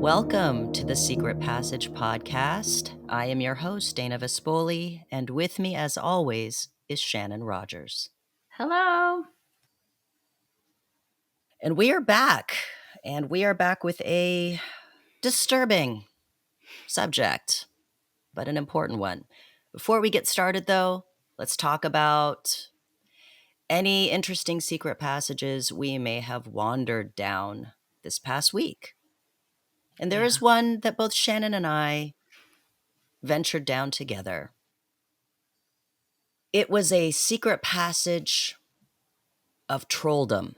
Welcome to the Secret Passage podcast. I am your host, Dana Vespoli, and with me, as always, is Shannon Rogers. Hello. And we are back, with a disturbing subject, but an important one. Before we get started, though, let's talk about any interesting secret passages we may have wandered down this past week. And there is one that both Shannon and I ventured down together. It was a secret passage of trolldom.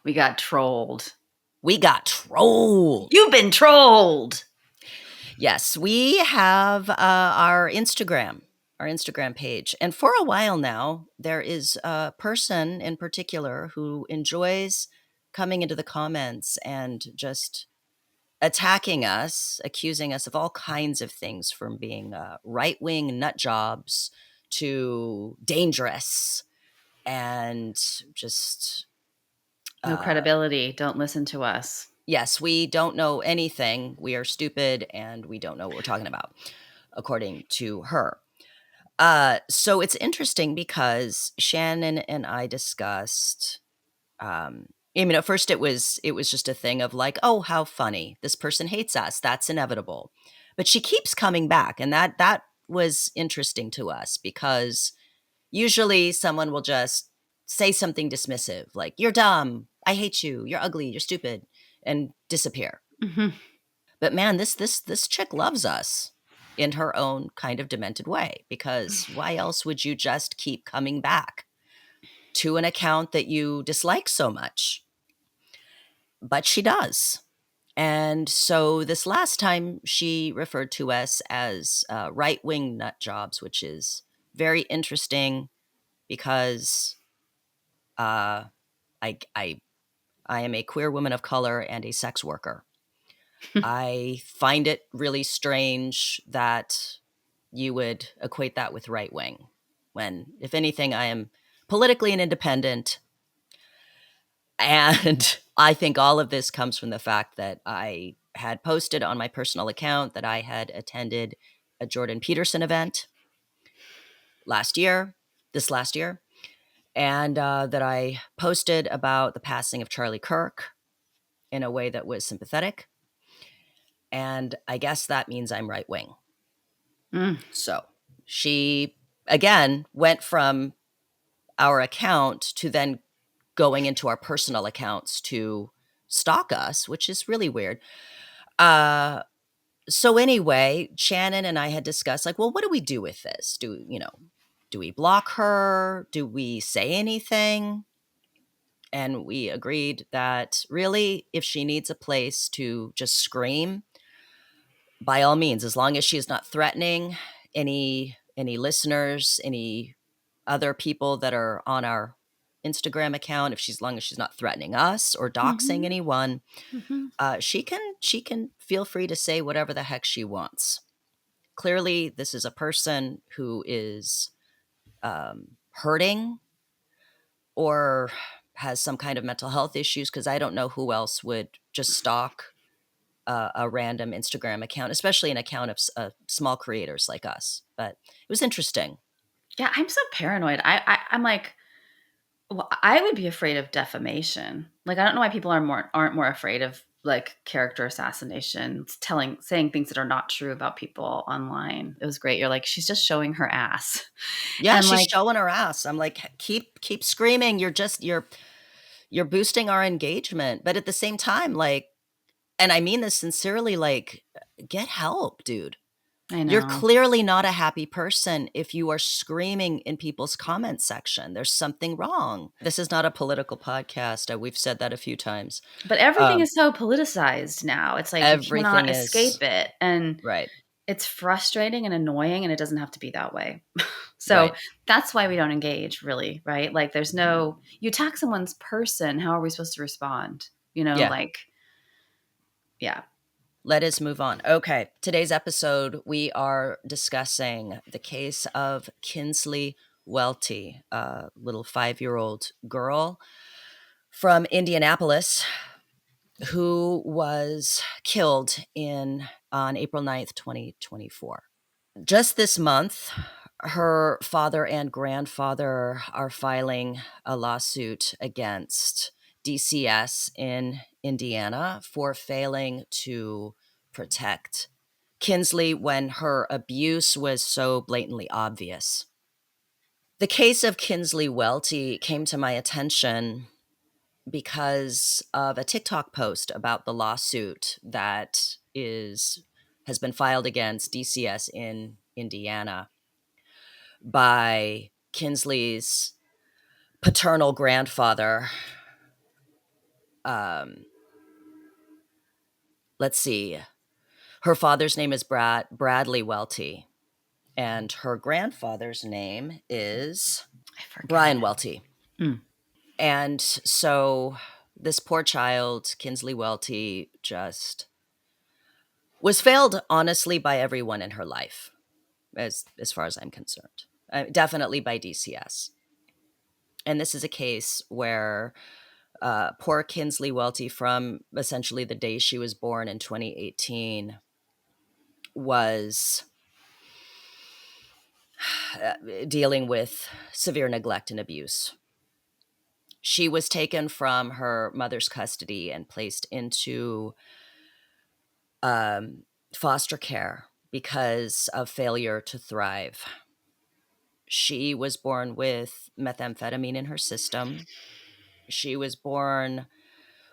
We got trolled. We got trolled. You've been trolled. Yes, we have our Instagram page. And for a while now, there is a person in particular who enjoys coming into the comments and just attacking us, accusing us of all kinds of things, from being right-wing nut jobs to dangerous and just No credibility. Don't listen to us. yes, we don't know anything. We are stupid and we don't know what we're talking about, according to her. So it's interesting because Shannon and I discussed, at first it was just a thing of like, oh, how funny. This person hates us. That's inevitable. But she keeps coming back. And that was interesting to us because usually someone will just say something dismissive, like, you're dumb, I hate you, you're ugly, you're stupid, and disappear. Mm-hmm. But man, this chick loves us in her own kind of demented way, because why else would you just keep coming back to an account that you dislike so much? But she does. And so this last time she referred to us as right-wing nut jobs, which is very interesting because I am a queer woman of color and a sex worker. I find it really strange that you would equate that with right wing, when, if anything, I am politically an independent. And I think all of this comes from the fact that I had posted on my personal account that I had attended a Jordan Peterson event this last year, and that I posted about the passing of Charlie Kirk in a way that was sympathetic. And I guess that means I'm right wing. So she, again, went from our account to then going into our personal accounts to stalk us, which is really weird. So anyway, Shannon and I had discussed, like, well, what do we do with this? Do we block her? Do we say anything? And we agreed that really, if she needs a place to just scream, by all means, as long as she's not threatening any listeners, any other people that are on our Instagram account, as long as she's not threatening us or doxing anyone, she can feel free to say whatever the heck she wants. Clearly, this is a person who is hurting or has some kind of mental health issues, because I don't know who else would just stalk a random Instagram account, especially an account of small creators like us. But it was interesting. Yeah, I'm so paranoid. I'm like, well, I would be afraid of defamation. Like, I don't know why people aren't more afraid of like character assassination, saying things that are not true about people online. It was great. You're like, she's just showing her ass. Yeah, and she's like, showing her ass. I'm like, keep screaming. You're boosting our engagement. But at the same time, like, and I mean this sincerely, like, get help, dude. I know. You're clearly not a happy person if you are screaming in people's comment section. There's something wrong. This is not a political podcast. We've said that a few times. But everything is so politicized now. It's like you cannot escape it. And right. It's frustrating and annoying, and it doesn't have to be that way. So that's why we don't engage, really, right? Like, there's no, you attack someone's person, how are we supposed to respond? Yeah. Let us move on. Okay, today's episode, we are discussing the case of Kinsleigh Welty, a little 5-year-old girl from Indianapolis who was killed on April 9th, 2024. Just this month, her father and grandfather are filing a lawsuit against DCS in Indiana for failing to protect Kinsleigh when her abuse was so blatantly obvious. The case of Kinsleigh Welty came to my attention because of a TikTok post about the lawsuit that has been filed against DCS in Indiana by Kinsleigh's paternal grandfather. Um, let's see. Her father's name is Bradley Welty, and her grandfather's name is I forget. Brian Welty. Mm. And so this poor child, Kinsleigh Welty, just was failed honestly by everyone in her life, as far as I'm concerned. Definitely by DCS. And this is a case where poor Kinsleigh Welty, from essentially the day she was born in 2018, was dealing with severe neglect and abuse. She was taken from her mother's custody and placed into foster care because of failure to thrive. She was born with methamphetamine in her system. She was born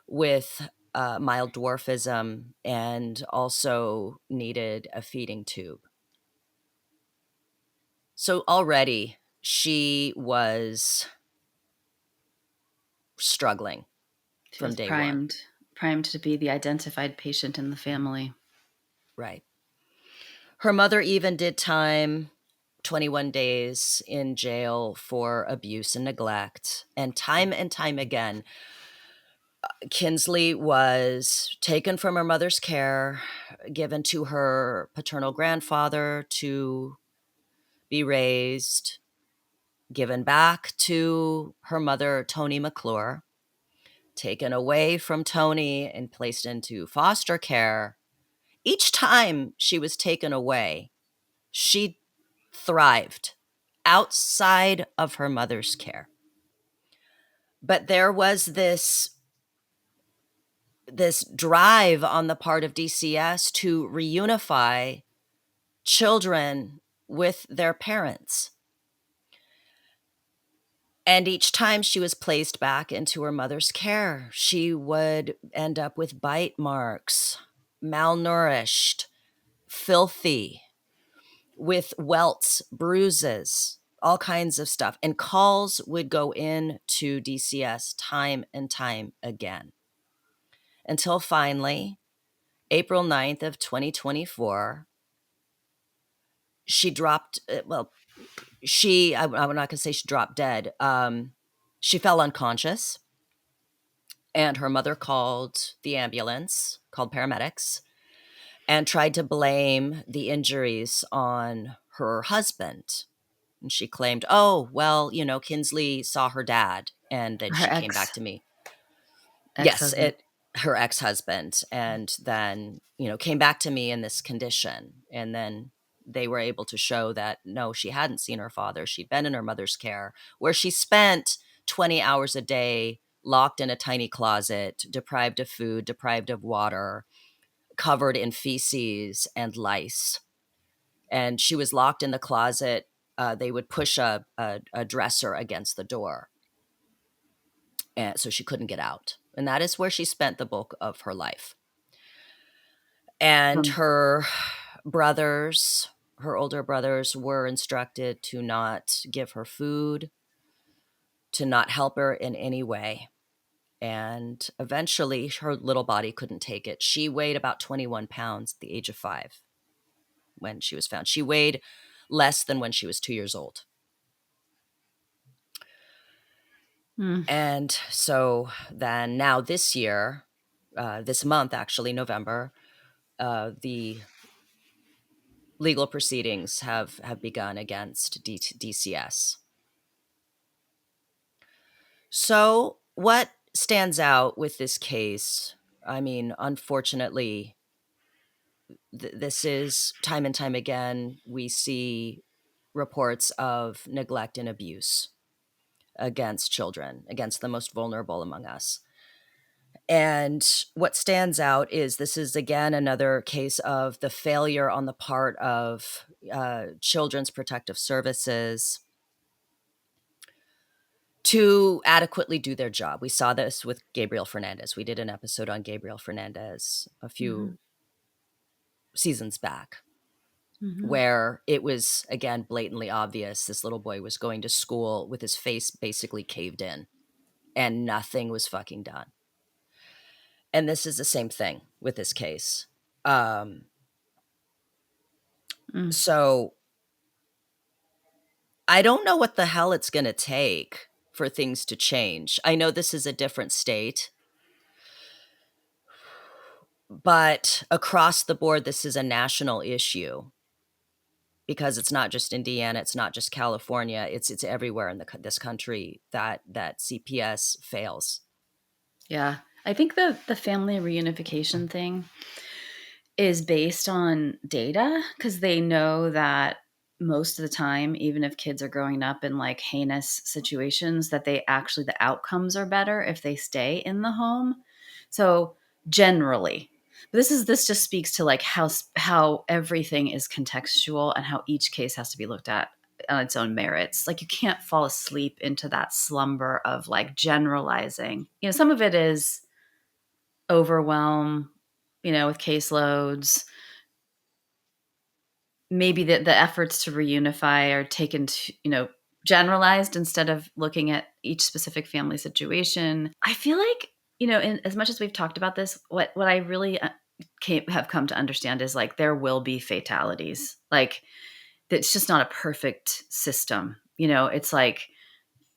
with mild dwarfism and also needed a feeding tube. So already she was struggling She from was day one. primed to be the identified patient in the family. Right. Her mother even did time, 21 days in jail for abuse and neglect. And time again, Kinsleigh was taken from her mother's care, given to her paternal grandfather to be raised, given back to her mother, Toni McClure, taken away from Toni and placed into foster care. Each time she was taken away, she thrived outside of her mother's care. But there was this drive on the part of DCS to reunify children with their parents. And each time she was placed back into her mother's care, she would end up with bite marks, malnourished, filthy, with welts, bruises, all kinds of stuff. And calls would go in to DCS time and time again. Until finally, April 9th of 2024, she dropped, I'm not going to say she dropped dead. She fell unconscious, and her mother called the ambulance, called paramedics, and tried to blame the injuries on her husband. And she claimed, oh, well, Kinsleigh saw her dad, and then Her she came back to me. Yes, ex-husband. her ex-husband, and then, came back to me in this condition. And then they were able to show that, no, she hadn't seen her father. She'd been in her mother's care, where she spent 20 hours a day locked in a tiny closet, deprived of food, deprived of water, covered in feces and lice. And she was locked in the closet. They would push a dresser against the door, and so she couldn't get out. And that is where she spent the bulk of her life. And Hmm. her brothers, her older brothers, were instructed to not give her food, to not help her in any way. And eventually, her little body couldn't take it. She weighed about 21 pounds at the age of 5 when she was found. She weighed less than when she was 2 years old. Hmm. And so then now this year, this month, actually, November, the legal proceedings have begun against DCS. So what stands out with this case I mean, unfortunately, this is time and time again, we see reports of neglect and abuse against children, against the most vulnerable among us. And what stands out is this is again another case of the failure on the part of children's protective services to adequately do their job. We saw this with Gabriel Fernandez. We did an episode on Gabriel Fernandez a Mm-hmm. few seasons back, Mm-hmm. where it was, again, blatantly obvious this little boy was going to school with his face basically caved in and nothing was fucking done. And this is the same thing with this case. Um, Mm. so I don't know what the hell it's going to take for things to change. I know this is a different state, but across the board, this is a national issue because it's not just Indiana, it's not just California, it's everywhere in this country that CPS fails. Yeah. I think the family reunification thing is based on data because they know that most of the time, even if kids are growing up in like heinous situations, that they actually, the outcomes are better if they stay in the home. So generally, but this just speaks to like how everything is contextual and how each case has to be looked at on its own merits. Like you can't fall asleep into that slumber of like generalizing. You know, some of it is overwhelm, you know, with caseloads. Maybe the efforts to reunify are taken to, you know, generalized instead of looking at each specific family situation. I feel like, you know, in, as much as we've talked about this, what I really have come to understand is like there will be fatalities. Like it's just not a perfect system. You know, it's like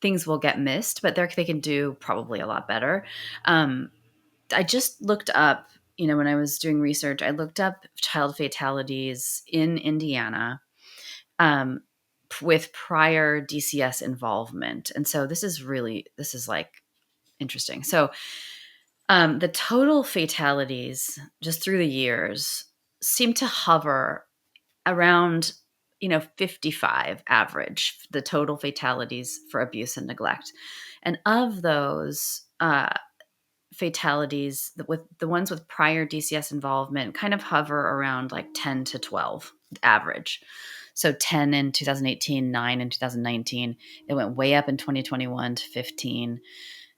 things will get missed, but they can do probably a lot better. Um, I just looked up, you know, when I was doing research, I looked up child fatalities in Indiana um, with prior DCS involvement. And so this is like interesting. So the total fatalities just through the years seem to hover around, you know, 55 average, the total fatalities for abuse and neglect. And of those, fatalities with the ones with prior DCS involvement kind of hover around like 10 to 12 average. So 10 in 2018, 9 in 2019. It went way up in 2021 to 15.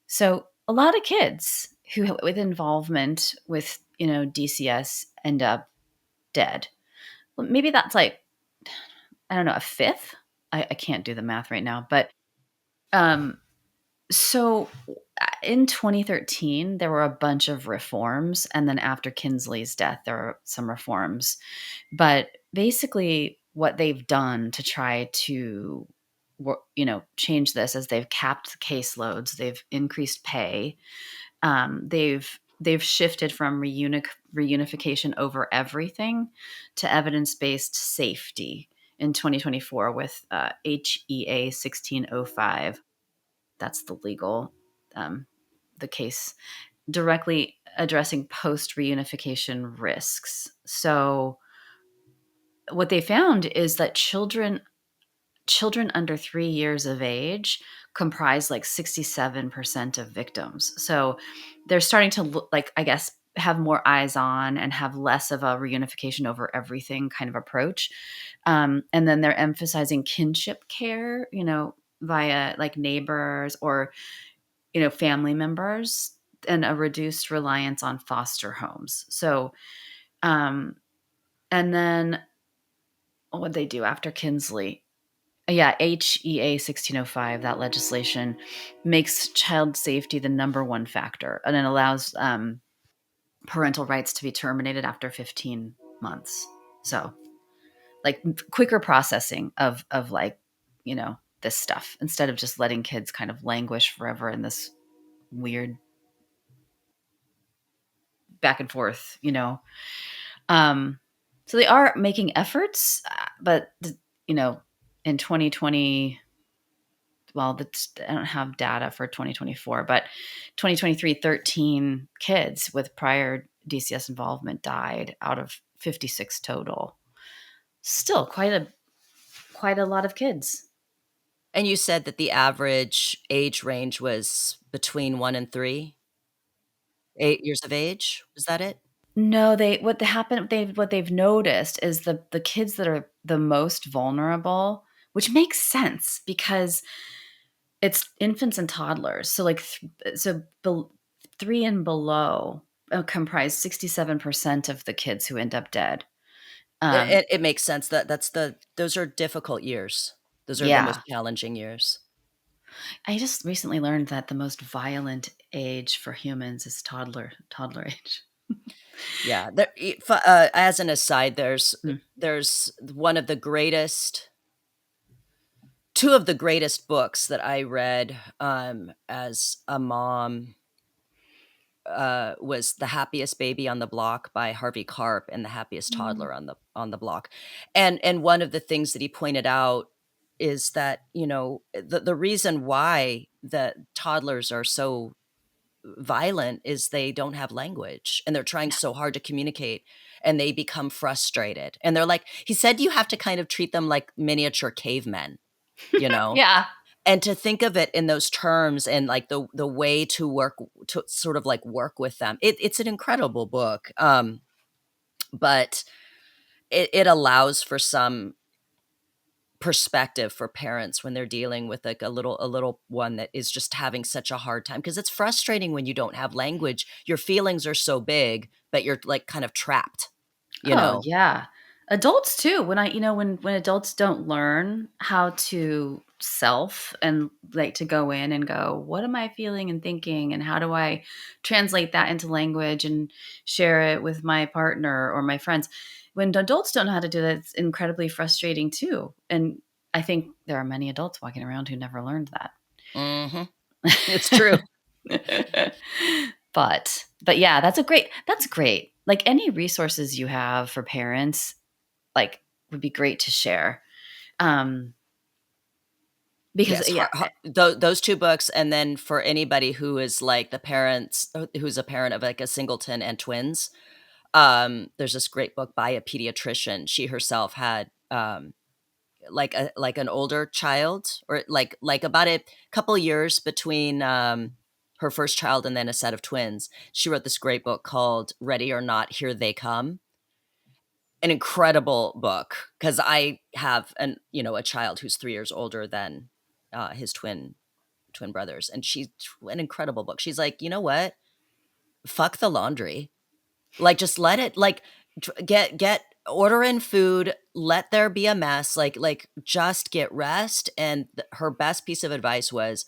So a lot of kids who with involvement with, you know, DCS end up dead. Well, maybe that's like, I don't know, a fifth. I can't do the math right now, but um, so in 2013, there were a bunch of reforms. And then after Kinsleigh's death, there were some reforms. But basically, what they've done to try to you know, change this is they've capped the caseloads, they've increased pay, they've shifted from reunification over everything to evidence-based safety in 2024 with HEA 1605. That's the legal, um, the case directly addressing post reunification risks. So what they found is that children under 3 years of age comprise like 67% of victims. So they're starting to look like, I guess, have more eyes on and have less of a reunification over everything kind of approach. And then they're emphasizing kinship care, you know, via like neighbors or, you know, family members and a reduced reliance on foster homes. So, um, and then what they do after Kinsleigh? Yeah, HEA 1605, that legislation makes child safety the number one factor, and it allows parental rights to be terminated after 15 months. So, like quicker processing of like, you know, this stuff instead of just letting kids kind of languish forever in this weird back and forth, you know. Um, so they are making efforts, but you know, in 2020, well, I don't have data for 2024, but 2023, 13 kids with prior DCS involvement died out of 56 total. Still quite a lot of kids. And you said that the average age range was between 1 and 3, 8 years of age? Was that it? No, what they've noticed is the kids that are the most vulnerable, which makes sense because it's infants and toddlers. So like so 3 and below comprise 67% of the kids who end up dead. Um, It makes sense that those are difficult years. Those are the yeah. most challenging years. I just recently learned that the most violent age for humans is toddler age. Yeah, as an aside, Mm. there's one of the greatest 2 of the greatest books that I read, as a mom, was The Happiest Baby on the Block by Harvey Karp and The Happiest Mm. Toddler on the Block. And one of the things that he pointed out is that, the reason why the toddlers are so violent is they don't have language and they're trying Yeah. so hard to communicate and they become frustrated. And they're like, he said you have to kind of treat them like miniature cavemen, you know? Yeah. And to think of it in those terms and like the way to sort of like work with them. It's an incredible book. But it allows for some perspective for parents when they're dealing with like a little one that is just having such a hard time, because it's frustrating when you don't have language. Your feelings are so big, but you're like kind of trapped, you Oh, know. yeah. Adults too. When adults don't learn how to self and like to go in and go, what am I feeling and thinking and how do I translate that into language and share it with my partner or my friends? When adults don't know how to do that, it's incredibly frustrating too. And I think there are many adults walking around who never learned that. Mhm. It's true. But yeah, that's great. Like any resources you have for parents, like would be great to share. Um because Yes, yeah, those 2 books, and then for anybody who is like the parents who's a parent of like a singleton and twins, there's this great book by a pediatrician. She herself had, like an older child, or like about a couple years between, her first child and then a set of twins. She wrote this great book called Ready or Not, Here They Come. An incredible book, because I have a child who's 3 years older than, his twin brothers, and she's an incredible book. She's like, "You know what? Fuck the laundry. Like, just let it, like, get order in food, let there be a mess, like, just get rest." And her best piece of advice was,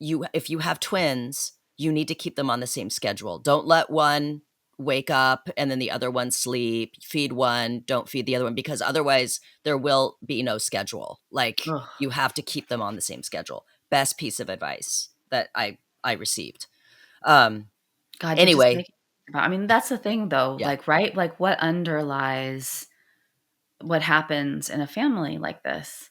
if you have twins, you need to keep them on the same schedule. Don't let one wake up and then the other one sleep. Feed one, don't feed the other one, because otherwise there will be no schedule. Like, ugh, you have to keep them on the same schedule. Best piece of advice that I received. Um God, you're just anyway, making about I mean, that's the thing though, yeah. like, right? Like what underlies what happens in a family like this,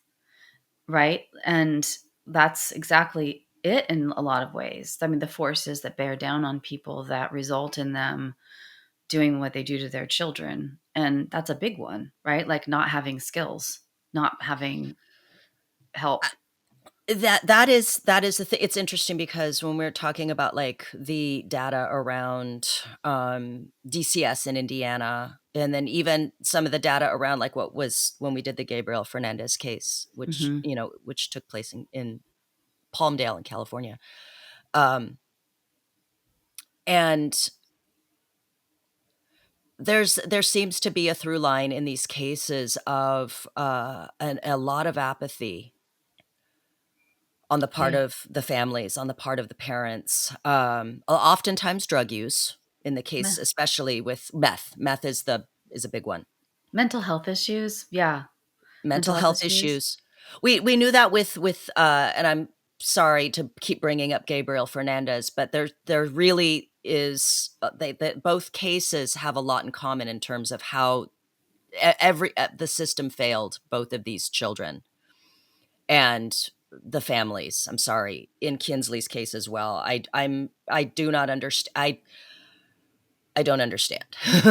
right? And that's exactly it in a lot of ways. I mean, the forces that bear down on people that result in them doing what they do to their children. And that's a big one, right? Like not having skills, not having help. That is the thing. It's interesting because when we're talking about like the data around DCS in Indiana, and then even some of the data around like what was when we did the Gabriel Fernandez case, which Mhm. which took place in Palmdale in California, um, and there seems to be a through line in these cases of a lot of apathy on the part Yeah. of the families, on the part of the parents, oftentimes drug use in the case, Me especially with meth. Meth is a big one. mental health issues. Yeah. Mental Mental health health issues. issues. We knew that with and I'm sorry to keep bringing up Gabriel Fernandez, but there really is, that both cases have a lot in common in terms of how the system failed both of these children. And the families. I'm sorry, in Kinsleigh's case as well. I do not understand. I don't understand.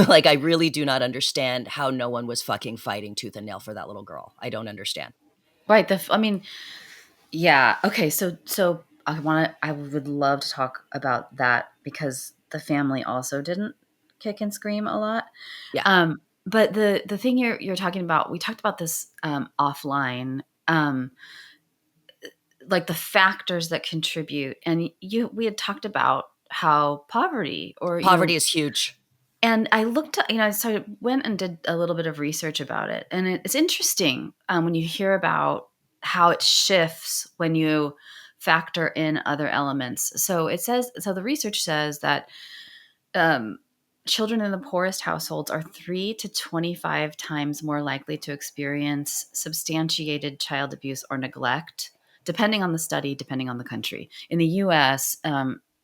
Like, I really do not understand how no one was fucking fighting tooth and nail for that little girl. I don't understand. Right. I mean, yeah. Okay. So I would love to talk about that because the family also didn't kick and scream a lot. Yeah. But the thing you're talking about, we talked about this offline, like the factors that contribute, and we had talked about how poverty, or Poverty is huge. and I looked at, so I went and did a little bit of research about it, and it's interesting when you hear about how it shifts when you factor in other elements. So the research says that um, children in the poorest households are 3 to 25 times more likely to experience substantiated child abuse or neglect, depending on the study, depending on the country. In the US,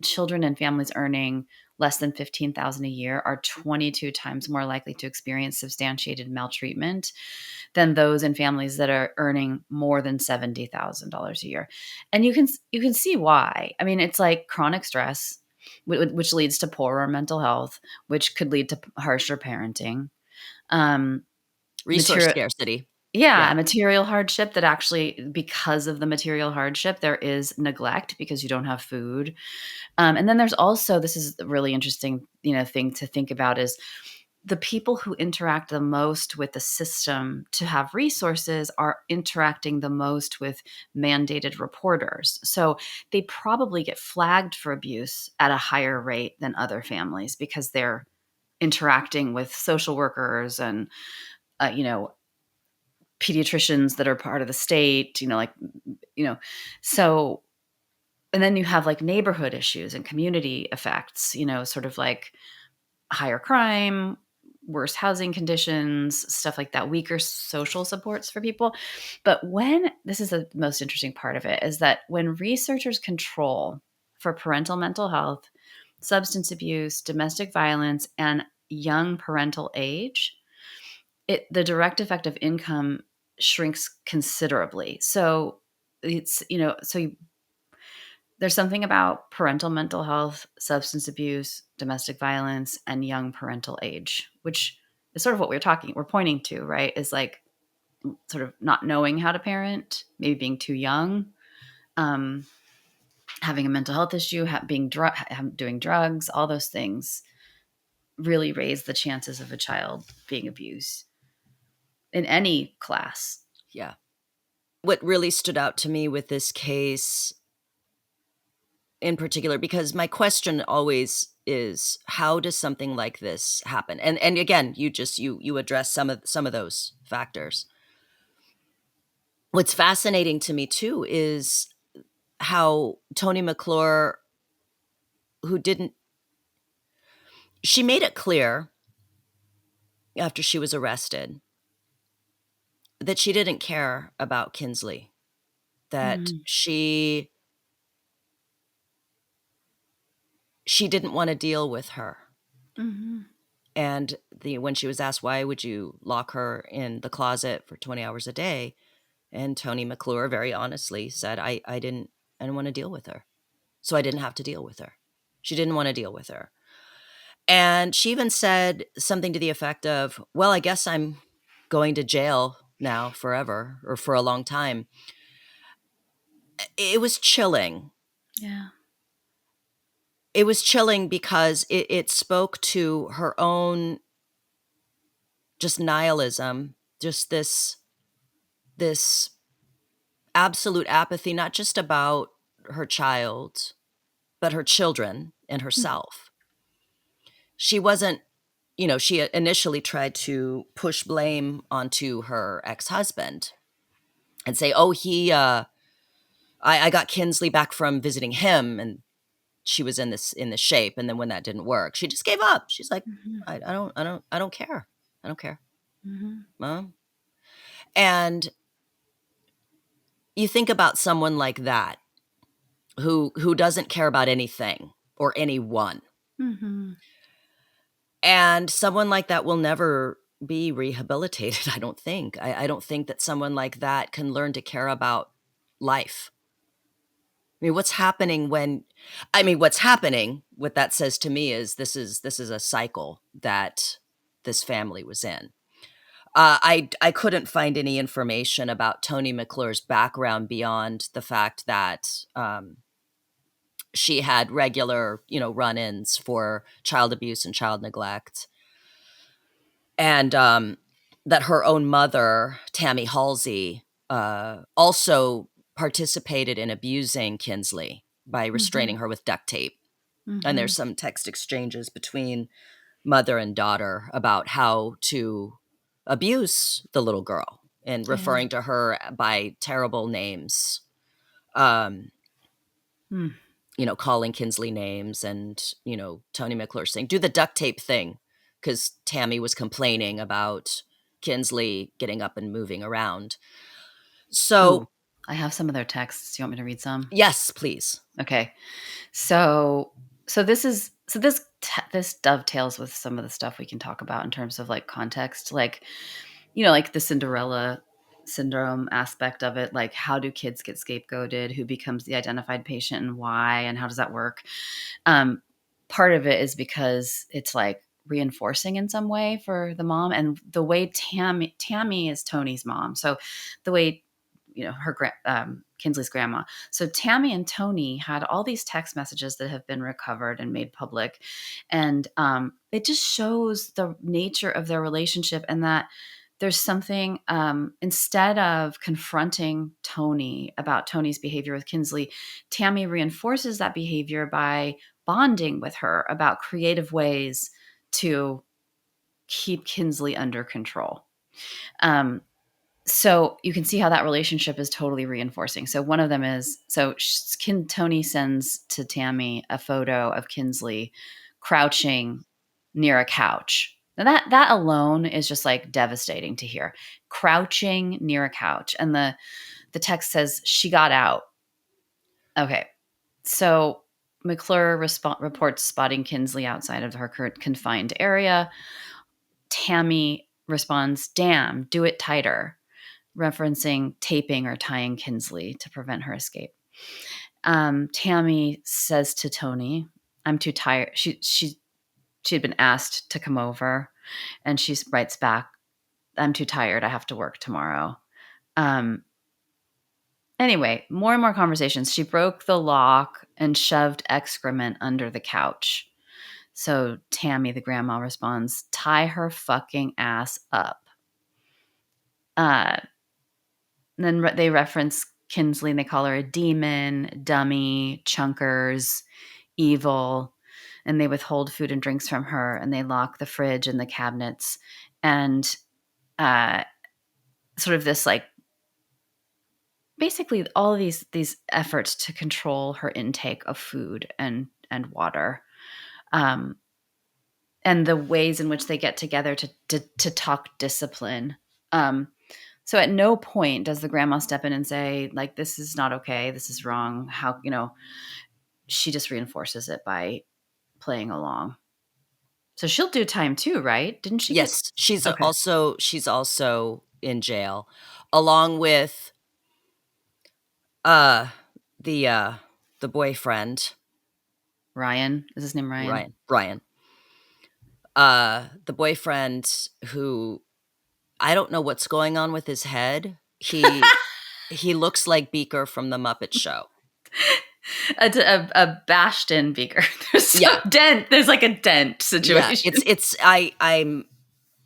children and families earning less than 15,000 a year are 22 times more likely to experience substantiated maltreatment than those in families that are earning more than $70,000 a year. And you can see why. I mean, it's like chronic stress, which leads to poorer mental health, which could lead to harsher parenting. Um, Resource material, scarcity. yeah, Yeah. material hardship, that actually, because of the material hardship, there is neglect because you don't have food. And then there's also, this is a really interesting, thing to think about, is the people who interact the most with the system to have resources are interacting the most with mandated reporters. So they probably get flagged for abuse at a higher rate than other families because they're interacting with social workers and, uh, you know, pediatricians that are part of the state, you know, so, and then you have like neighborhood issues and community effects, sort of like higher crime, worse housing conditions, stuff like that, weaker social supports for people. But this is the most interesting part of it, is that when researchers control for parental mental health, substance abuse, domestic violence, and young parental age, the direct effect of income shrinks considerably. So it's, there's something about parental mental health, substance abuse, domestic violence, and young parental age, which is sort of what we're pointing to, right? Is like sort of not knowing how to parent, maybe being too young, um, having a mental health issue, doing drugs, all those things really raise the chances of a child being abused in any class. Yeah. What really stood out to me with this case in particular, because my question always is, how does something like this happen? And again, you address some of those factors. What's fascinating to me too is how Toni McClure, who didn't she made it clear after she was arrested that she didn't care about Kinsleigh, that Mhm. she didn't want to deal with her. Mhm. And when she was asked, why would you lock her in the closet for 20 hours a day? And Toni McClure very honestly said, I didn't want to deal with her. So I didn't have to deal with her. She didn't want to deal with her. And she even said something to the effect of, well, I guess I'm going to jail now forever, or for a long time. It was chilling. Yeah. It was chilling because it spoke to her own just nihilism, just this absolute apathy, not just about her child, but her children and herself. She wasn't, she initially tried to push blame onto her ex-husband and say, oh, I got Kinsleigh back from visiting him, and she was in this shape. And then when that didn't work, she just gave up. She's like, Mhm. I don't care. I don't care, Mhm. Mom. And you think about someone like that who doesn't care about anything or anyone. Mhm. And someone like that will never be rehabilitated, I don't think. I don't think that someone like that can learn to care about life. I mean, what's happening what that says to me is this is a cycle that this family was in. I couldn't find any information about Toni McClure's background beyond the fact that she had regular, run-ins for child abuse and child neglect, and that her own mother, Tammy Halsey, also participated in abusing Kinsleigh by Mhm. restraining her with duct tape. And there's Mhm. some text exchanges between mother and daughter about how to abuse the little girl and Yeah. referring to her by terrible names. Um, Mm. Calling Kinsleigh names and, Toni McClure saying, do the duct tape thing. Because Tammy was complaining about Kinsleigh getting up and moving around. Ooh, So, I have some of their texts. You want me to read some? yes, please. Okay. So this dovetails with some of the stuff we can talk about in terms of like context, like like the Cinderella syndrome aspect of it, like how do kids get scapegoated, who becomes the identified patient and why, and how does that work? Um, Part of it is because it's like reinforcing in some way for the mom, and the way Tammy is Tony's mom, so the way Kinsleigh's grandma. So Tammy and Tony had all these text messages that have been recovered and made public, and it just shows the nature of their relationship, and that there's something, instead of confronting Tony about Tony's behavior with Kinsleigh, Tammy reinforces that behavior by bonding with her about creative ways to keep Kinsleigh under control. Um, so you can see how that relationship is totally reinforcing. So one of them is, Tony sends to Tammy a photo of Kinsleigh crouching near a couch. Now that alone is just like devastating to hear. Crouching near a couch, and the text says she got out. Okay, so McClure reports spotting Kinsleigh outside of her confined area. Tammy responds, "Damn, do it tighter," referencing taping or tying Kinsleigh to prevent her escape. Tammy says to Tony, "I'm too tired." She had been asked to come over, and she writes back, "I'm too tired. I have to work tomorrow." Um, anyway, more and more conversations. She broke the lock and shoved excrement under the couch. So Tammy, the grandma, responds, "Tie her fucking ass up." Uh, and then they reference Kinsleigh and they call her a demon, dummy, chunkers, evil. And they withhold food and drinks from her, and they lock the fridge and the cabinets. And uh, sort of this, like, basically all of these efforts to control her intake of food and water. Um, and the ways in which they get together to talk discipline. So at no point does the grandma step in and say, like, this is not okay, this is wrong. How, she just reinforces it by playing along. So she'll do time too, right? Didn't she get Yes, she's okay? also in jail, along with uh the uh the boyfriend, Ryan, is his name Ryan? Brian. The boyfriend who, I don't know what's going on with his head. He looks like Beaker from the Muppet Show. A bashed in beaker. Yeah. There's like a dent Yeah, situation.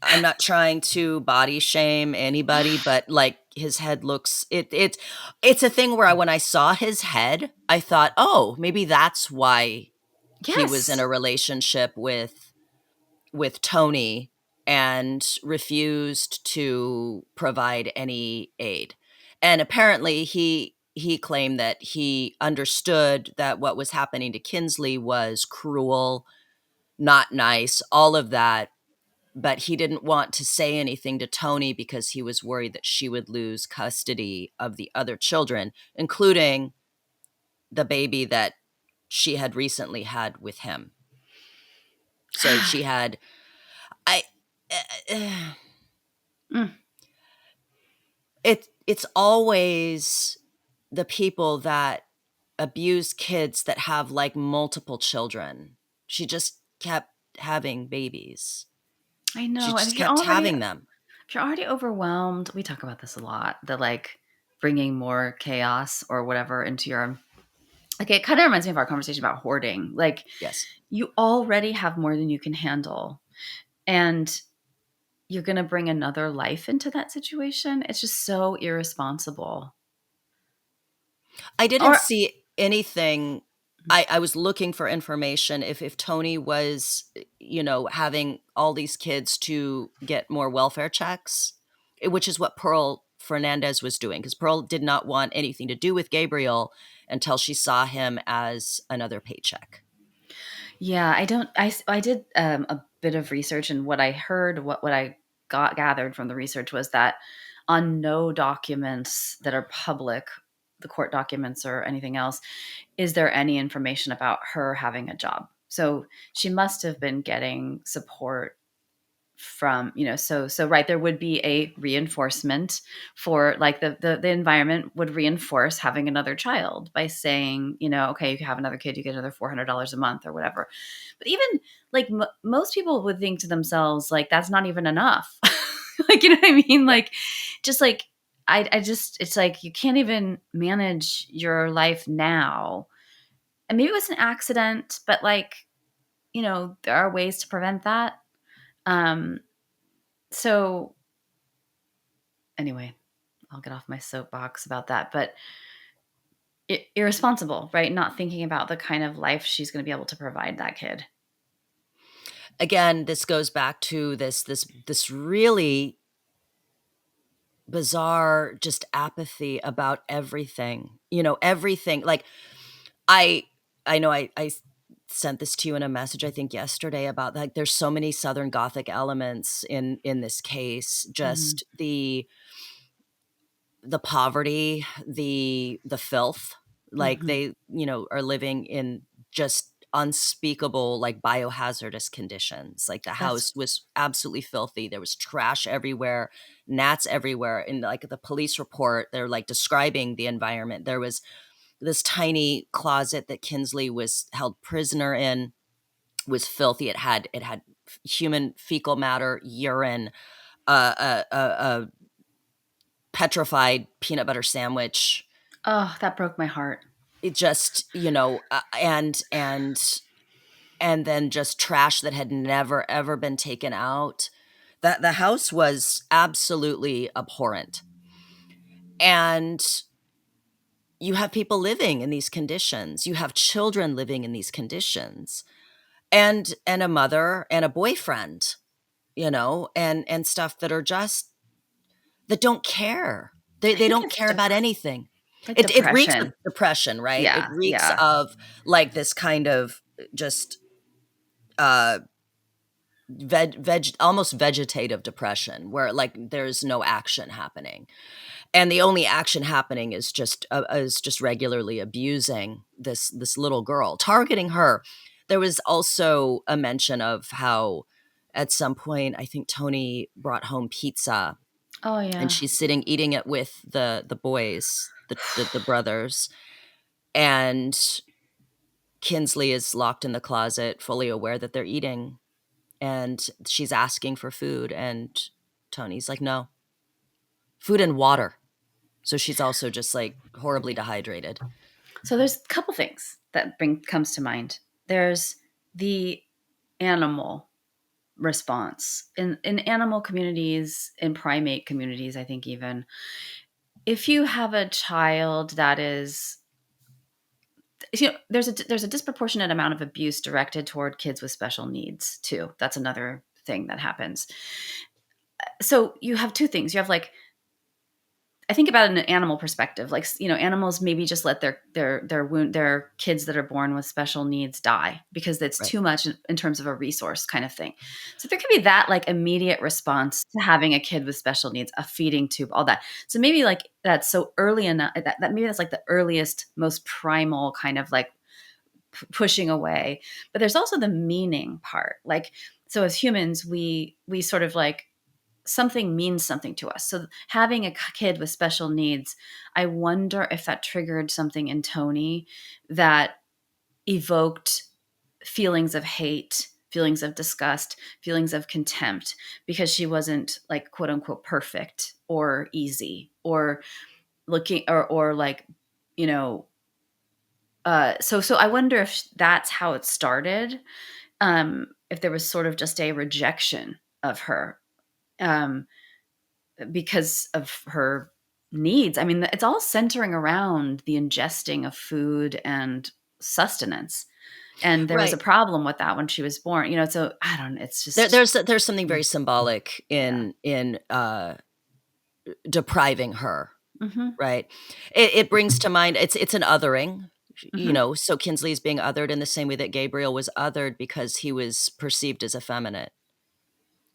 I'm not trying to body shame anybody, but like his head looks, it's a thing where when I saw his head, I thought, "Oh, maybe that's why he was in Yes. a relationship with Tony and refused to provide any aid." And apparently he claimed that he understood that what was happening to Kinsleigh was cruel, not nice, all of that, but he didn't want to say anything to Tony because he was worried that she would lose custody of the other children, including the baby that she had recently had with him. So she had, I Mm. it's always the people that abuse kids that have like multiple children. She just kept having babies. I She know. And just kept having them. if you're already overwhelmed, we talk about this a lot, the like bringing more chaos or whatever into your, like, it kind of reminds me of our conversation about hoarding. Like, Yes. you already have more than you can handle. And you're going to bring another life into that situation. It's just so irresponsible. I didn't Or, see anything. I was looking for information if Tony was, having all these kids to get more welfare checks, which is what Pearl Fernandez was doing, because Pearl did not want anything to do with Gabriel until she saw him as another paycheck. yeah, I did a bit of research, and what I heard, what I gathered from the research was that on no documents that are public, the court documents or anything else, is there any information about her having a job. So she must have been getting support from, so right, there would be a reinforcement for, like, the environment would reinforce having another child by saying, okay, you have another kid, you get another $400 a month or whatever. But even like most people would think to themselves, like, that's not even enough. Like, you know what I mean? Yeah. Like, just like, I just, it's like, you can't even manage your life now. And maybe it was an accident, but like, there are ways to prevent that. um so anyway, I'll get off my soapbox about that, but irresponsible, right? Not thinking about the kind of life she's going to be able to provide that kid. Again, this goes back to this really bizarre just apathy about everything. Everything. Like, I I know I sent this to you in a message, I think yesterday, about, like, there's so many Southern Gothic elements in this case. Mhm. Just the poverty, the filth. Like, Mhm. they, are living in just unspeakable, like, biohazardous conditions. Like, the That's house was absolutely filthy. There was trash everywhere, gnats everywhere. In, like, the police report, they're like describing the environment. There was this tiny closet that Kinsleigh was held prisoner in, was filthy. It had human fecal matter, urine, a petrified peanut butter sandwich. Oh, that broke my heart. It just, and then just trash that had never ever been taken out. That the house was absolutely abhorrent. And you have people living in these conditions. You have children living in these conditions, and a mother and a boyfriend, and stuff that are just, that don't care. I They think don't it's care about anything. like It reeks of depression. depression, right? It Yeah, reeks yeah. of, like, this kind of just uh almost vegetative depression, where, like, there's no action happening. And the only action happening is just regularly abusing this little girl, targeting her. There was also a mention of how at some point, I think Tony brought home pizza, Oh and yeah. she's sitting eating it with the boys, the brothers, and Kinsleigh is locked in the closet, fully aware that they're eating, and she's asking for food, and Tony's like, no, food and water. So she's also just, like, horribly dehydrated. So there's a couple things that comes to mind. There's the animal response in animal communities, in primate communities, I think, even if you have a child that is, there's a disproportionate amount of abuse directed toward kids with special needs too. That's another thing that happens. So you have two things. You have, like, I think about it in an animal perspective. Like, animals maybe just let their kids that are born with special needs die because it's Right. too much in terms of a resource kind of thing. So there could be that, like, immediate response to having a kid with special needs, a feeding tube, all that. So maybe, like, that's so early enough that maybe that's like the earliest, most primal kind of, like, pushing away. But there's also the meaning part. Like, so as humans, we sort of, like, something means something to us. So having a kid with special needs, I wonder if that triggered something in Tony that evoked feelings of hate, feelings of disgust, feelings of contempt, because she wasn't like quote unquote perfect or easy or looking or like, you know, so I wonder if that's how it started. If there was sort of just a rejection of her, um, because of her needs. I mean, it's all centering around the ingesting of food and sustenance. And there was a Right. problem with that when she was born. You know, so I don't know. It's just There's something very symbolic yeah. in depriving her, Mhm. right? It brings to mind it's an othering, Mhm. so Kinsleigh's being othered in the same way that Gabriel was othered because he was perceived as effeminate.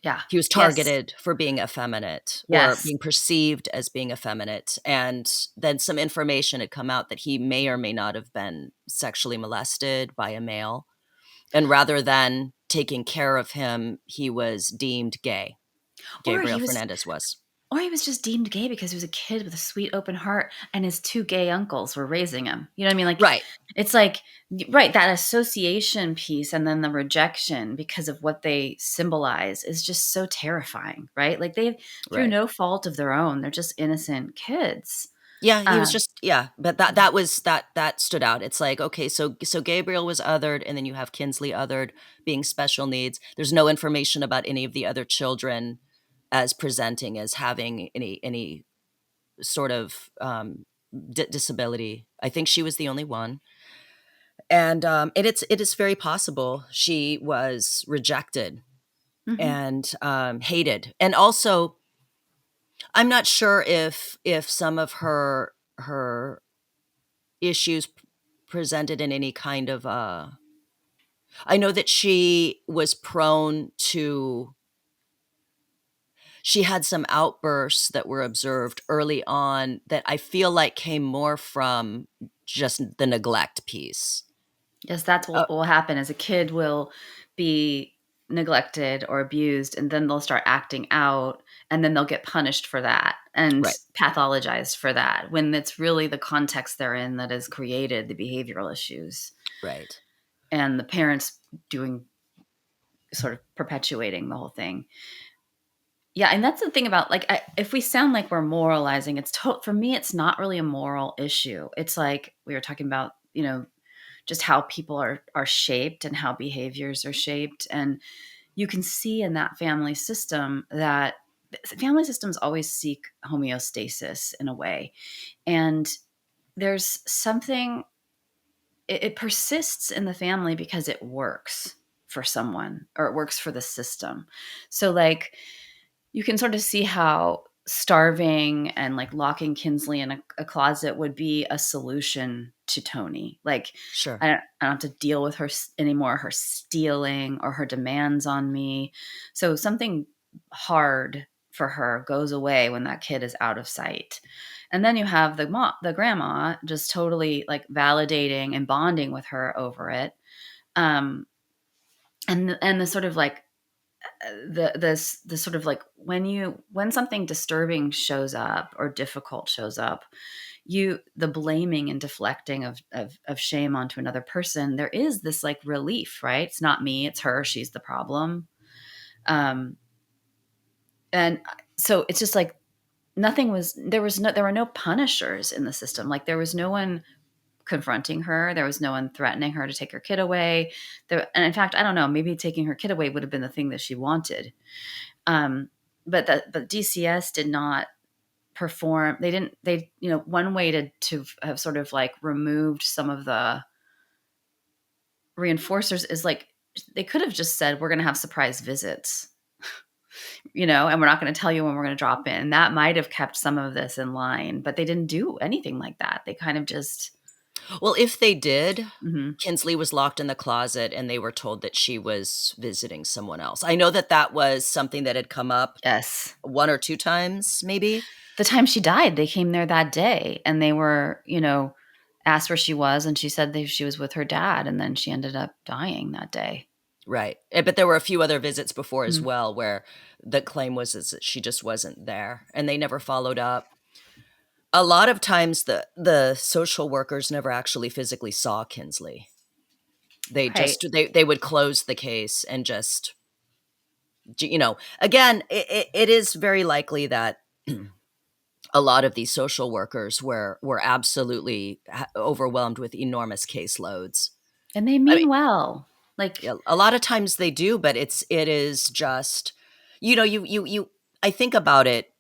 Yeah. He was Yes. targeted for being effeminate or Yes. being perceived as being effeminate, and then some information had come out that he may or may not have been sexually molested by a male, and rather than taking care of him, he was deemed gay. Or Gabriel he was Fernandez was. or he was just deemed gay because he was a kid with a sweet open heart and his two gay uncles were raising him. You know what I mean? Like Right, it's like right, that association piece and then the rejection because of what they symbolize is just so terrifying, right? Like they through right. no fault of their own, they're just innocent kids. Yeah, he was Uh, just yeah, but that was that stood out. It's like, okay, so Gabriel was othered, and then you have Kinsleigh othered, being special needs. There's no information about any of the other children as presenting as having any sort of disability. I think she was the only one, and it is very possible she was rejected mhm. and hated, and also I'm not sure if some of her issues presented in any kind of I know that she was prone to she had some outbursts that were observed early on that I feel like came more from just the neglect piece. Yes, that's Uh, what will happen is a kid will be neglected or abused, and then they'll start acting out, and then they'll get punished for that and right, pathologized for that when it's really the context they're in that has created the behavioral issues right. and the parents doing sort of perpetuating the whole thing. Yeah, and that's the thing about like if we sound like we're moralizing, for me it's not really a moral issue. It's like we were talking about, you know, just how people are shaped and how behaviors are shaped, and you can see in that family system that family systems always seek homeostasis in a way, and there's something it persists in the family because it works for someone or it works for the system. So like you can sort of see how starving and like locking Kinsleigh in a closet would be a solution to Tony. Like, Sure. I don't have to deal with her anymore, her stealing or her demands on me. So something hard for her goes away when that kid is out of sight. And then you have the grandma just totally like validating and bonding with her over it. Um, and the sort of like the sort of like when something disturbing shows up or difficult shows up, the blaming and deflecting of shame onto another person, there is this like relief, right? It's not me, it's her, she's the problem. um and so it's just like there were no punishers in the system. Like there was no one confronting her, there was no one threatening her to take her kid away and in fact, I don't know, maybe taking her kid away would have been the thing that she wanted. Um, but DCS did not perform. They didn't. They one way to have sort of like removed some of the reinforcers is like they could have just said we're going to have surprise visits, and we're not going to tell you when we're going to drop in. That might have kept some of this in line, but they didn't do anything like that. They kind of just Well, if they did, mhm. Kinsleigh was locked in the closet and they were told that she was visiting someone else. I know that that was something that had come up Yes. one or two times, maybe. The time she died, they came there that day and they were, asked where she was and she said she was with her dad and then she ended up dying that day. Right. But there were a few other visits before as Mm. well where the claim was is that she just wasn't there and they never followed up. A lot of times the social workers never actually physically saw Kinsleigh. They Right. just they would close the case and just, again, it is very likely that a lot of these social workers were absolutely overwhelmed with enormous caseloads. And they I mean, mean well. Like, yeah, a lot of times they do, but it is just, you I think about it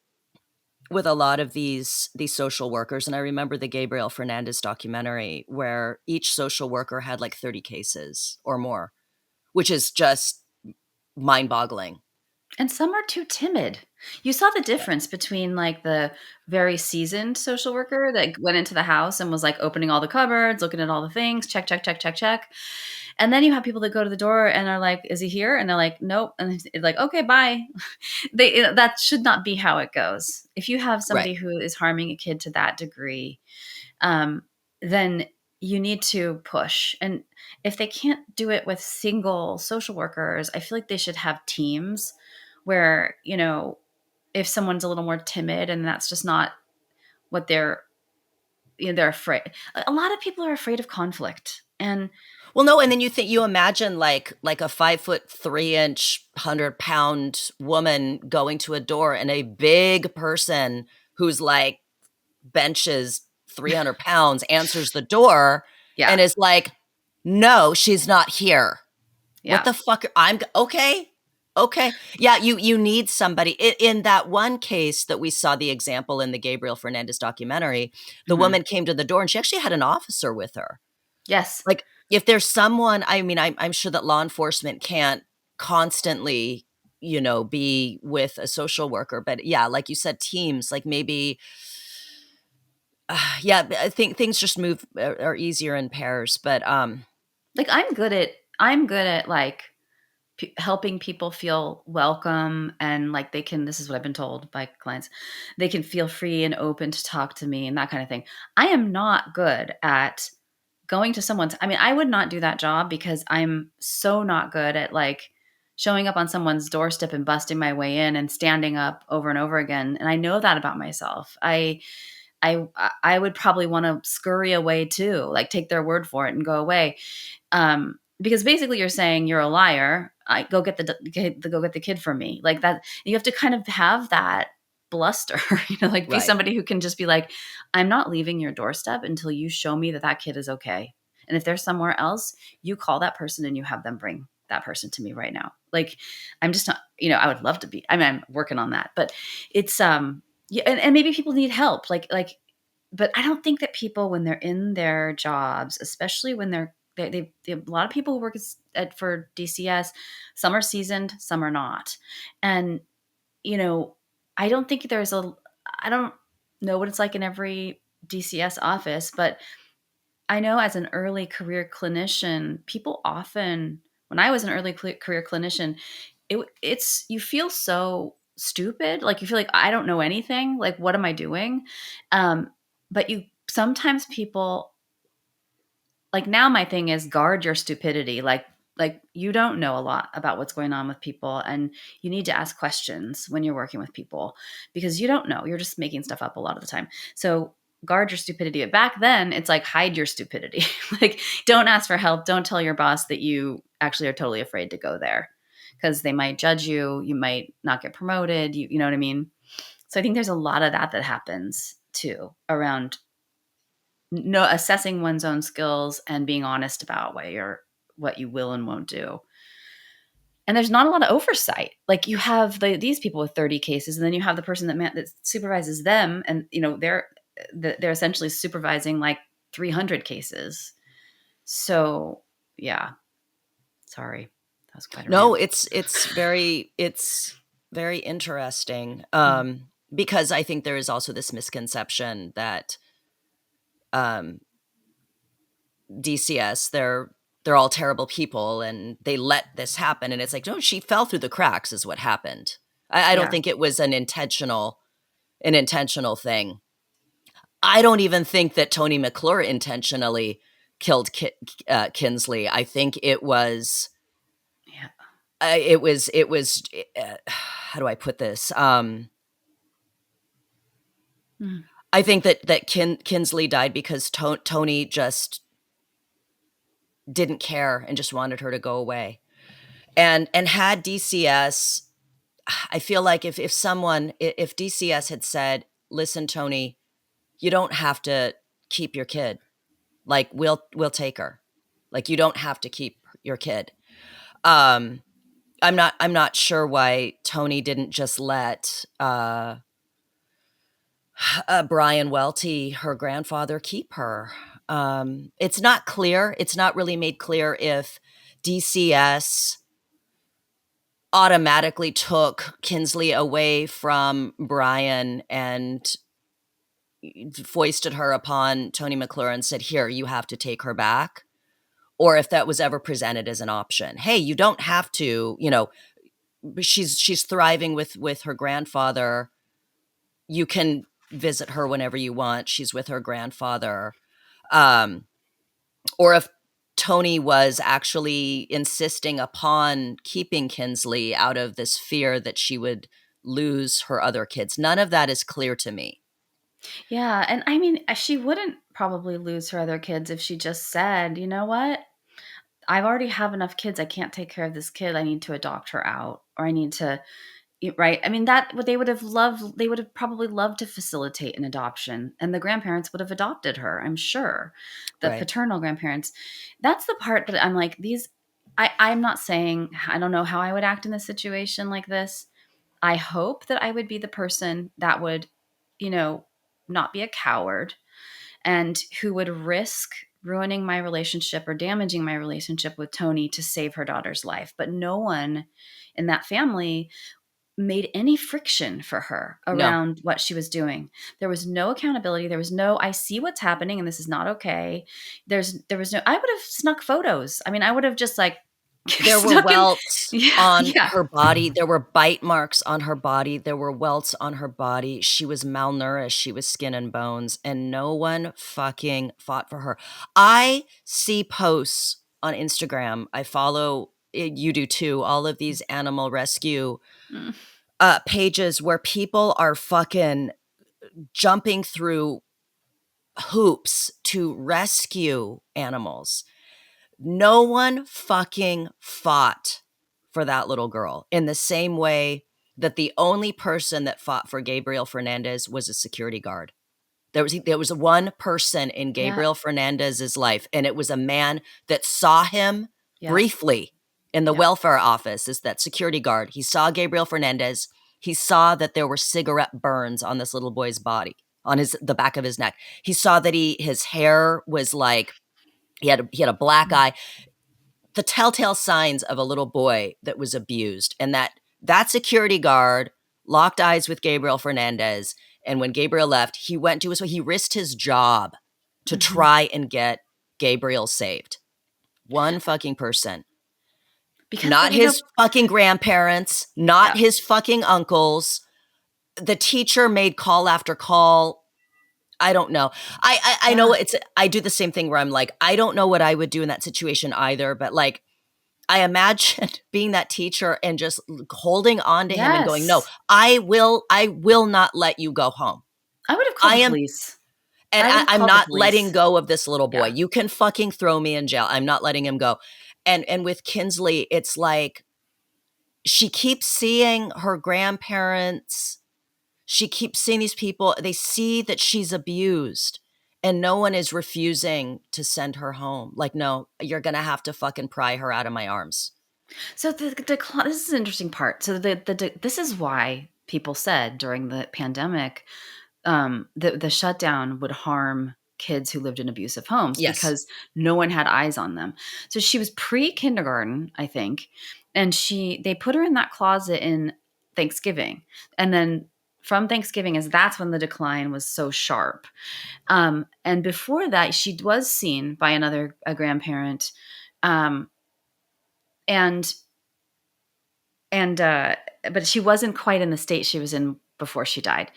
with a lot of these social workers, and I remember the Gabriel Fernandez documentary where each social worker had like 30 cases or more, which is just mind-boggling. and some are too timid. You saw the Yeah. difference between like the very seasoned social worker that went into the house and was like opening all the cupboards, looking at all the things, check, check, check, check, check. And then you have people that go to the door and are like, "Is he here?" And they're like, "Nope." And it's like, "Okay, bye." That should not be how it goes. If you have Right. somebody who is harming a kid to that degree, um, then you need to push. And if they can't do it with single social workers, I feel like they should have teams where, if someone's a little more timid and that's just not what they're afraid. A lot of people are afraid of conflict. And Well, no, and then you imagine like a 5'3" 100-pound woman going to a door and a big person who's like benches 300 pounds answers the door yeah, and is like, "No, she's not here." What yeah. the fuck? Okay. Okay. Yeah, you need somebody. In that one case that we saw the example in the Gabriel Fernandez documentary, the Mhm. woman came to the door and she actually had an officer with her. Yes. Like, if there's someone, I mean, I'm sure that law enforcement can't constantly, be with a social worker, but yeah, like you said, teams, like maybe, yeah, I think things just move are easier in pairs, but Like I'm good at like helping people feel welcome and like they can, this is what I've been told by clients, they can feel free and open to talk to me and that kind of thing. I am not good at going to someone's, I mean, I would not do that job because I'm so not good at like showing up on someone's doorstep and busting my way in and standing up over and over again. And I know that about myself. I would probably want to scurry away too, like take their word for it and go away. Because basically you're saying you're a liar. I go get the kid from me, like that. You have to kind of have that bluster, like be right. somebody who can just be like, I'm not leaving your doorstep until you show me that that kid is okay. And if they're somewhere else, you call that person and you have them bring that person to me right now. Like, I'm just not, I would love to be. I mean, I'm working on that, but it's yeah, and maybe people need help, but I don't think that people, when they're in their jobs, especially when they a lot of people who work for DCS, some are seasoned, some are not, and you know, I don't think I don't know what it's like in every DCS office, but I know as an early career clinician, people often, when I was an early career clinician, it's you feel so stupid, like you feel like I don't know anything, like what am I doing? Um, but you sometimes people, like now my thing is guard your stupidity, like you don't know a lot about what's going on with people and you need to ask questions when you're working with people because you don't know, you're just making stuff up a lot of the time. So guard your stupidity. But back then it's like hide your stupidity. Like don't ask for help, don't tell your boss that you actually are totally afraid to go there because they might judge you, you might not get promoted, you know what I mean? So I think there's a lot of that happens too around no assessing one's own skills and being honest about what you will and won't do. And there's not a lot of oversight. Like you have these people with 30 cases, and then you have the person that supervises them, and they're essentially supervising like 300 cases. So yeah, sorry, that was quite a No, rant. it's very interesting, Mhm. because I think there is also this misconception that, um, DCS, they're all terrible people and they let this happen, and it's like, "No, she fell through the cracks," is what happened. I don't Yeah, think it was an intentional thing. I don't even think that Tony McClure intentionally killed Kinsleigh. I think it was it was how do I put this? Mm. I think that Kinsleigh died because Tony just didn't care and just wanted her to go away. And had DCS, I feel like if DCS had said, "Listen, Tony, you don't have to keep your kid. Like we'll take her. Like you don't have to keep your kid." Um, I'm not sure why Tony didn't just let Brian Welty, her grandfather, keep her. It's not clear. It's not really made clear if DCS automatically took Kinsleigh away from Brian and foisted her upon Tony McClure and said, "Here, you have to take her back," or if that was ever presented as an option. Hey, you don't have to, she's thriving with her grandfather. You can visit her whenever you want. She's with her grandfather. Um, or if Tony was actually insisting upon keeping Kinsleigh out of this fear that she would lose her other kids. None of that is clear to me. Yeah, and I mean, she wouldn't probably lose her other kids if she just said, "You know what? I already have enough kids. I can't take care of this kid. I need to adopt her out, or I need to." Right? I mean, that what they would have loved. They would have probably loved to facilitate an adoption, and the grandparents would have adopted her. I'm sure, the Right. paternal grandparents. That's the part that I'm like these. I'm not saying I don't know how I would act in a situation like this. I hope that I would be the person that would, you know, not be a coward and who would risk ruining my relationship or damaging my relationship with Tony to save her daughter's life. But no one in that family made any friction for her No. around what she was doing. There was no accountability. There was no, I see what's happening and this is not okay. There was no, I would have snuck photos. I mean, I would have just like There were snuck in. welts Yeah. on Yeah. her body. There were bite marks on her body. There were welts on her body. She was malnourished. She was skin and bones, and no one fucking fought for her. I see posts on Instagram. I follow, you do too, all of these animal rescue Mm. pages where people are fucking jumping through hoops to rescue animals. No one fucking fought for that little girl in the same way that the only person that fought for Gabriel Fernandez was a security guard. There was one person in Yeah. Gabriel Fernandez's life, and it was a man that saw him Yeah. briefly in the Yeah. welfare office. Is that security guard? He saw Gabriel Fernandez. He saw that there were cigarette burns on this little boy's body, on the back of his neck. He saw that his hair was like he had a black eye, the telltale signs of a little boy that was abused, and that security guard locked eyes with Gabriel Fernandez. And when Gabriel left, he risked his job to Mm-hmm. try and get Gabriel saved. One fucking person. Because Not his fucking grandparents, not yeah. his fucking uncles. The teacher made call after call. I don't know. I know Yeah. I do the same thing where I'm like, I don't know what I would do in that situation either, but like I imagine being that teacher and just holding on to him and going, "No, Yes. I will not let you go home. I would have called I the am, police. and I would have I'm called the not letting police. go of this little boy. Yeah. You can fucking throw me in jail. I'm not letting him go." And with Kinsleigh, it's like she keeps seeing her grandparents. She keeps seeing these people. They see that she's abused, and no one is refusing to send her home. Like, no, you're gonna have to fucking pry her out of my arms. So the decline. This is an interesting part. So this is why people said during the pandemic, the shutdown would harm kids who lived in abusive homes Yes. because no one had eyes on them. So she was pre-kindergarten, I think, and they put her in that closet in Thanksgiving, and then from Thanksgiving, as that's when the decline was so sharp. And before that, she was seen by a grandparent, um, and and but she wasn't quite in the state she was in before she died,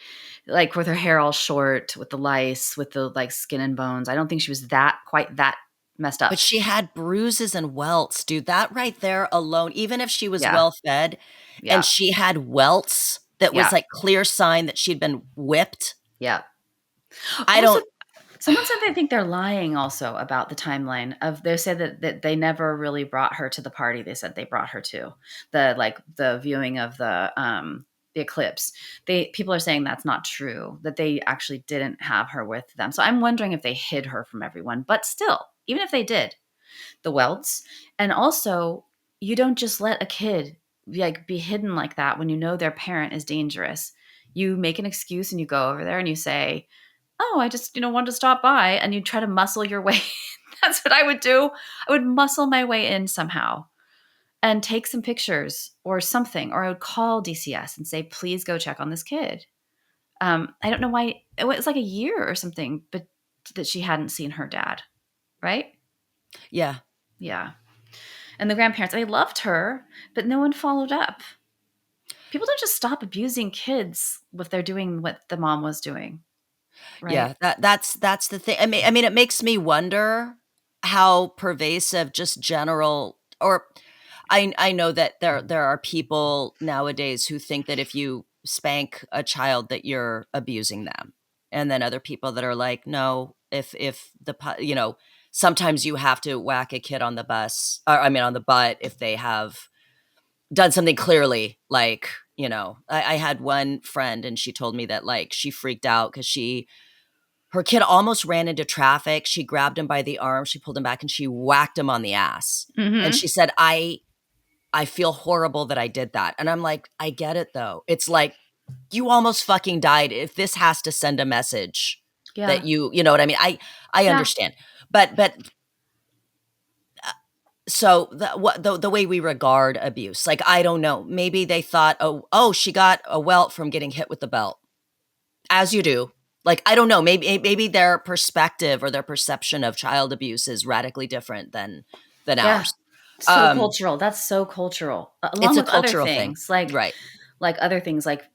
like with her hair all short, with the lice, with the like skin and bones. I don't think she was that quite that messed But up. she had bruises and welts, dude. That right there alone, even if she was Yeah. well fed and Yeah. she had welts that was Yeah. like clear sign that she'd been whipped, Yeah. I Also, don't someone said they think they're lying also about the timeline of they said that they never really brought her to the party they said they brought her to. The viewing of the eclipse. People are saying that's not true, that they actually didn't have her with them. So I'm wondering if they hid her from everyone. But still, even if they did, the welts. And also, you don't just let a kid be hidden like that when you know their parent is dangerous. You make an excuse and you go over there and you say, "Oh, I just, wanted to stop by," and you try to muscle your way. That's what I would do. I would muscle my way in somehow and take some pictures or something, or I would call DCS and say, "Please go check on this kid." I don't know why it was like a year or something, but that she hadn't seen her dad, right? yeah. Yeah. And the grandparents, they loved her, but no one followed up. People don't just stop abusing kids if they're doing what the mom was doing, right? Yeah, that's the thing. I mean, it makes me wonder how pervasive just general or I know that there are people nowadays who think that if you spank a child that you're abusing them. And then other people that are like, no, if sometimes you have to whack a kid on the bus or I mean on the butt if they have done something clearly like, I had one friend and she told me that like she freaked out because her kid almost ran into traffic. She grabbed him by the arm, she pulled him back, and she whacked him on the ass. And Mm-hmm. she said, I feel horrible that I did that. And I'm like, I get it though. It's like you almost fucking died. If this has to send a message that Yeah. you know what I mean? I Yeah. understand. But so the way we regard abuse, like I don't know. Maybe they thought, oh, she got a welt from getting hit with the belt. As you do. Like, I don't know, maybe their perspective or their perception of child abuse is radically different than Yeah. ours. So Um, cultural. That's so cultural. it's Along a with other cultural thing. things, like Right. other things like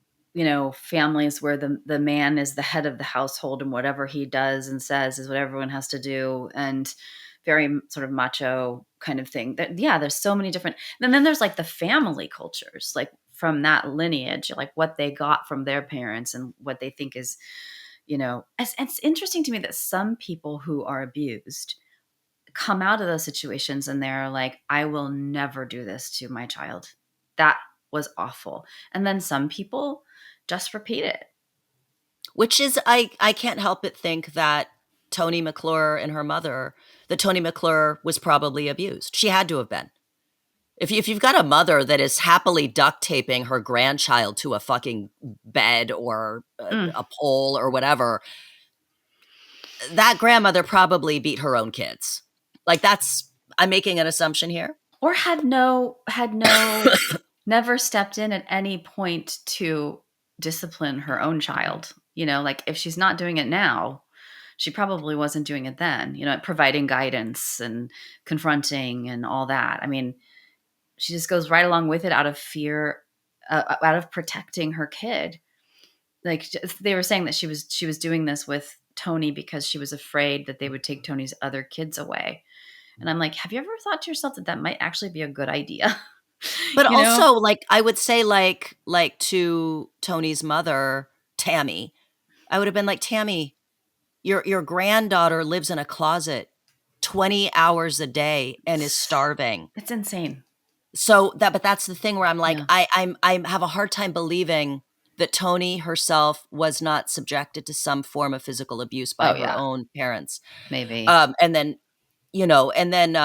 families where the man is the head of the household and whatever he does and says is what everyone has to do, and very sort of macho kind of thing. Yeah, there's so many different. And then there's like the family cultures, like from that lineage, like what they got from their parents and what they think is, it's interesting to me that some people who are abused come out of those situations and they're like, I will never do this to my child. That was awful. And then some people just repeat it. Which is I can't help but think that Toni McClure and her mother, that Toni McClure was probably abused. She had to have been. If you've got a mother that is happily duct taping her grandchild to a fucking bed or Mm. a pole or whatever, that grandmother probably beat her own kids. Like I'm making an assumption here. Or never stepped in at any point to discipline her own child. Like if she's not doing it now, she probably wasn't doing it then, providing guidance and confronting and all that. I mean, she just goes right along with it out of fear, out of protecting her kid. Like they were saying that she was doing this with Toni because she was afraid that they would take Toni's other kids away. And I'm like, have you ever thought to yourself that that might actually be a good idea? But you know? also, like I would say, like to Tony's mother, Tammy, I would have been like, Tammy, your granddaughter lives in a closet 20 hours a day and is starving. It's insane. But that's the thing where I'm like, Yeah. I have a hard time believing that Tony herself was not subjected to some form of physical abuse by Oh her yeah, own parents. maybe. And then, you know, and then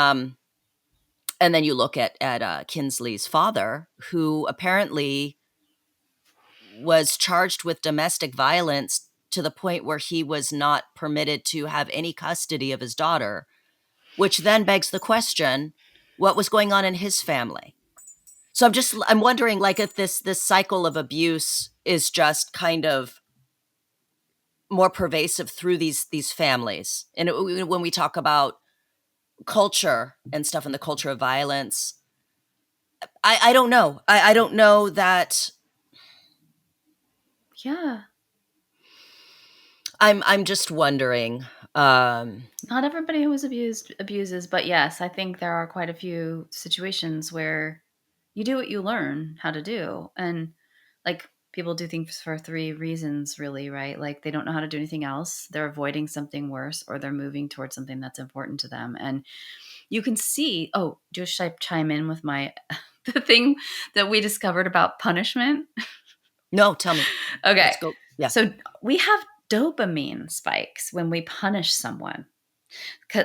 you look at Kinsleigh's father, who apparently was charged with domestic violence to the point where he was not permitted to have any custody of his daughter, which then begs the question, what was going on in his family? So I'm wondering, like, if this cycle of abuse is just kind of more pervasive through these families. And when we talk about culture and stuff and the culture of violence, I don't know. I don't know that. Yeah. I'm just wondering. Um, Not everybody who was abused abuses, but yes, I think there are quite a few situations where you do what you learn how to do. And like people do things for three reasons, really, right? Like they don't know how to do anything else, they're avoiding something worse, or they're moving towards something that's important to them. And you can see, oh, just should I chime in with my the thing that we discovered about punishment? no, tell me. Okay. Let's go. Yeah. So we have dopamine spikes when we punish someone.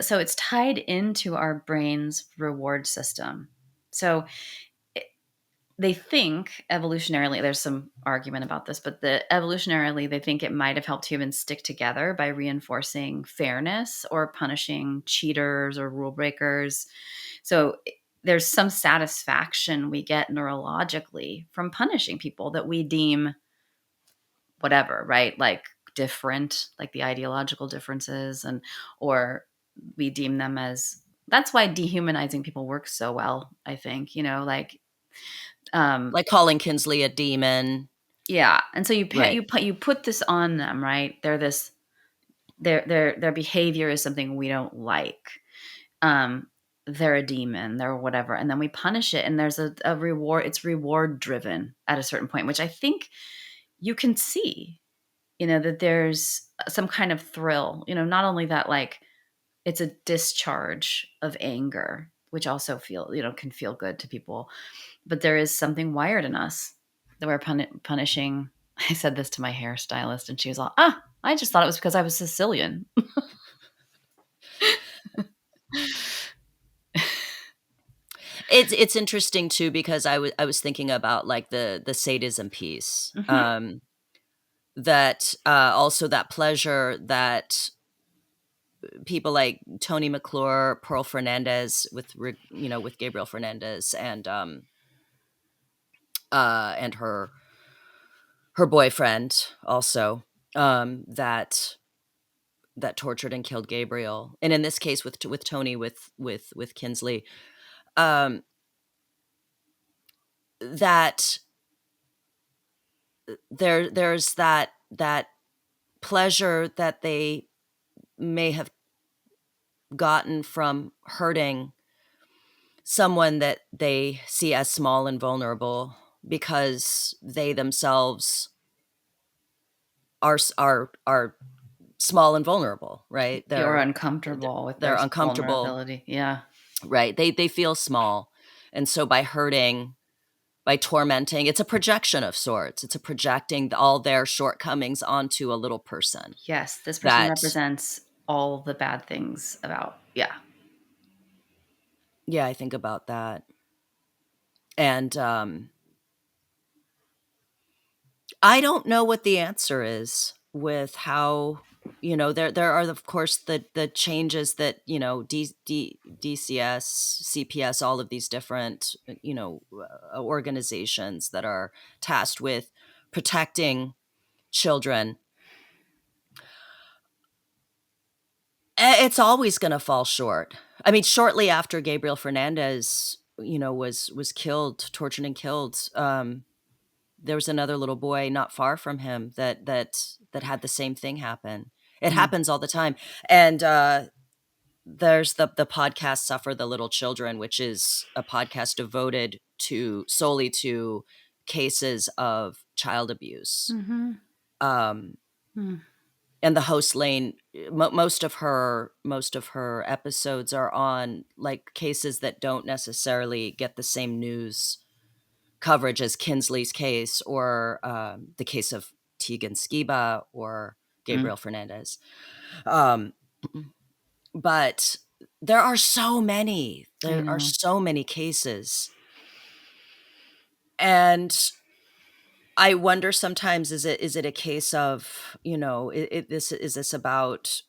So it's tied into our brain's reward system. So it, they think evolutionarily, there's some argument about this, but evolutionarily, they think it might have helped humans stick together by reinforcing fairness or punishing cheaters or rule breakers. So there's some satisfaction we get neurologically from punishing people that we deem whatever, right? Like different, like the ideological differences, and or we deem them as, that's why dehumanizing people works so well, I think, like um Like calling Kinsleigh a demon. yeah. And so Right. you put this on them, right? They're this their behavior is something we don't like. um they're a demon, they're whatever, and then we punish it, and there's a reward. It's reward driven at a certain point, which I think you can see, that there's some kind of thrill, not only that, like it's a discharge of anger, which also can feel good to people, but there is something wired in us that we're punishing. I said this to my hairstylist and she was all, I just thought it was because I was Sicilian. It's interesting too because I was thinking about like the sadism piece. Hmm. That also that pleasure that people like Tony McClure, Pearl Fernandez with Gabriel Fernandez and her boyfriend also that tortured and killed Gabriel, and in this case with Tony with Kinsleigh, um, that there's that pleasure that they may have gotten from hurting someone that they see as small and vulnerable because they themselves are small and vulnerable, right? You're They're uncomfortable with they're their uncomfortable, vulnerability. Yeah. right? They feel small, and so by hurting, by tormenting, it's a projection of sorts. It's a projecting all their shortcomings onto a little person. Yes. This person That represents all the bad things about, yeah. Yeah, I think about that, and I don't know what the answer is with how there are of course the changes that DCS, CPS, all of these different organizations that are tasked with protecting children. It's always going to fall short. I mean, shortly after Gabriel Fernandez was killed, tortured and killed, there was another little boy not far from him that had the same thing happen. It Mm. happens all the time. And there's the podcast Suffer the Little Children, which is a podcast devoted to solely to cases of child abuse. Mm-hmm. Um, Mm. and the host Lane, most of her episodes are on like cases that don't necessarily get the same news coverage as Kinsleigh's case or the case of Tegan Skiba or Mm. Gabriel Fernandez. Um, but there are so many. I There are know. so many cases, and I wonder sometimes is it a case of is this about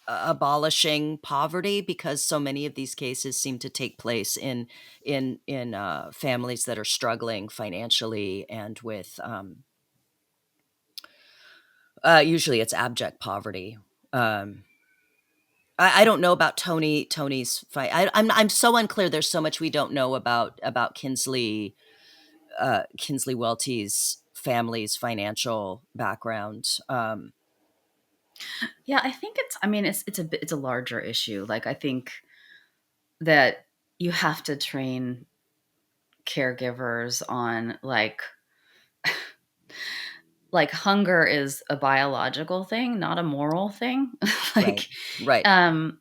abolishing poverty, because so many of these cases seem to take place in families that are struggling financially and with usually it's abject poverty. Um, I don't know about Tony's fight. I'm so unclear. There's so much we don't know about Kinsleigh Welty's family's financial background. Yeah, I think I mean, it's a larger issue. Like, I think that you have to train caregivers on, like hunger is a biological thing, not a moral thing. Right. Like, Right. um,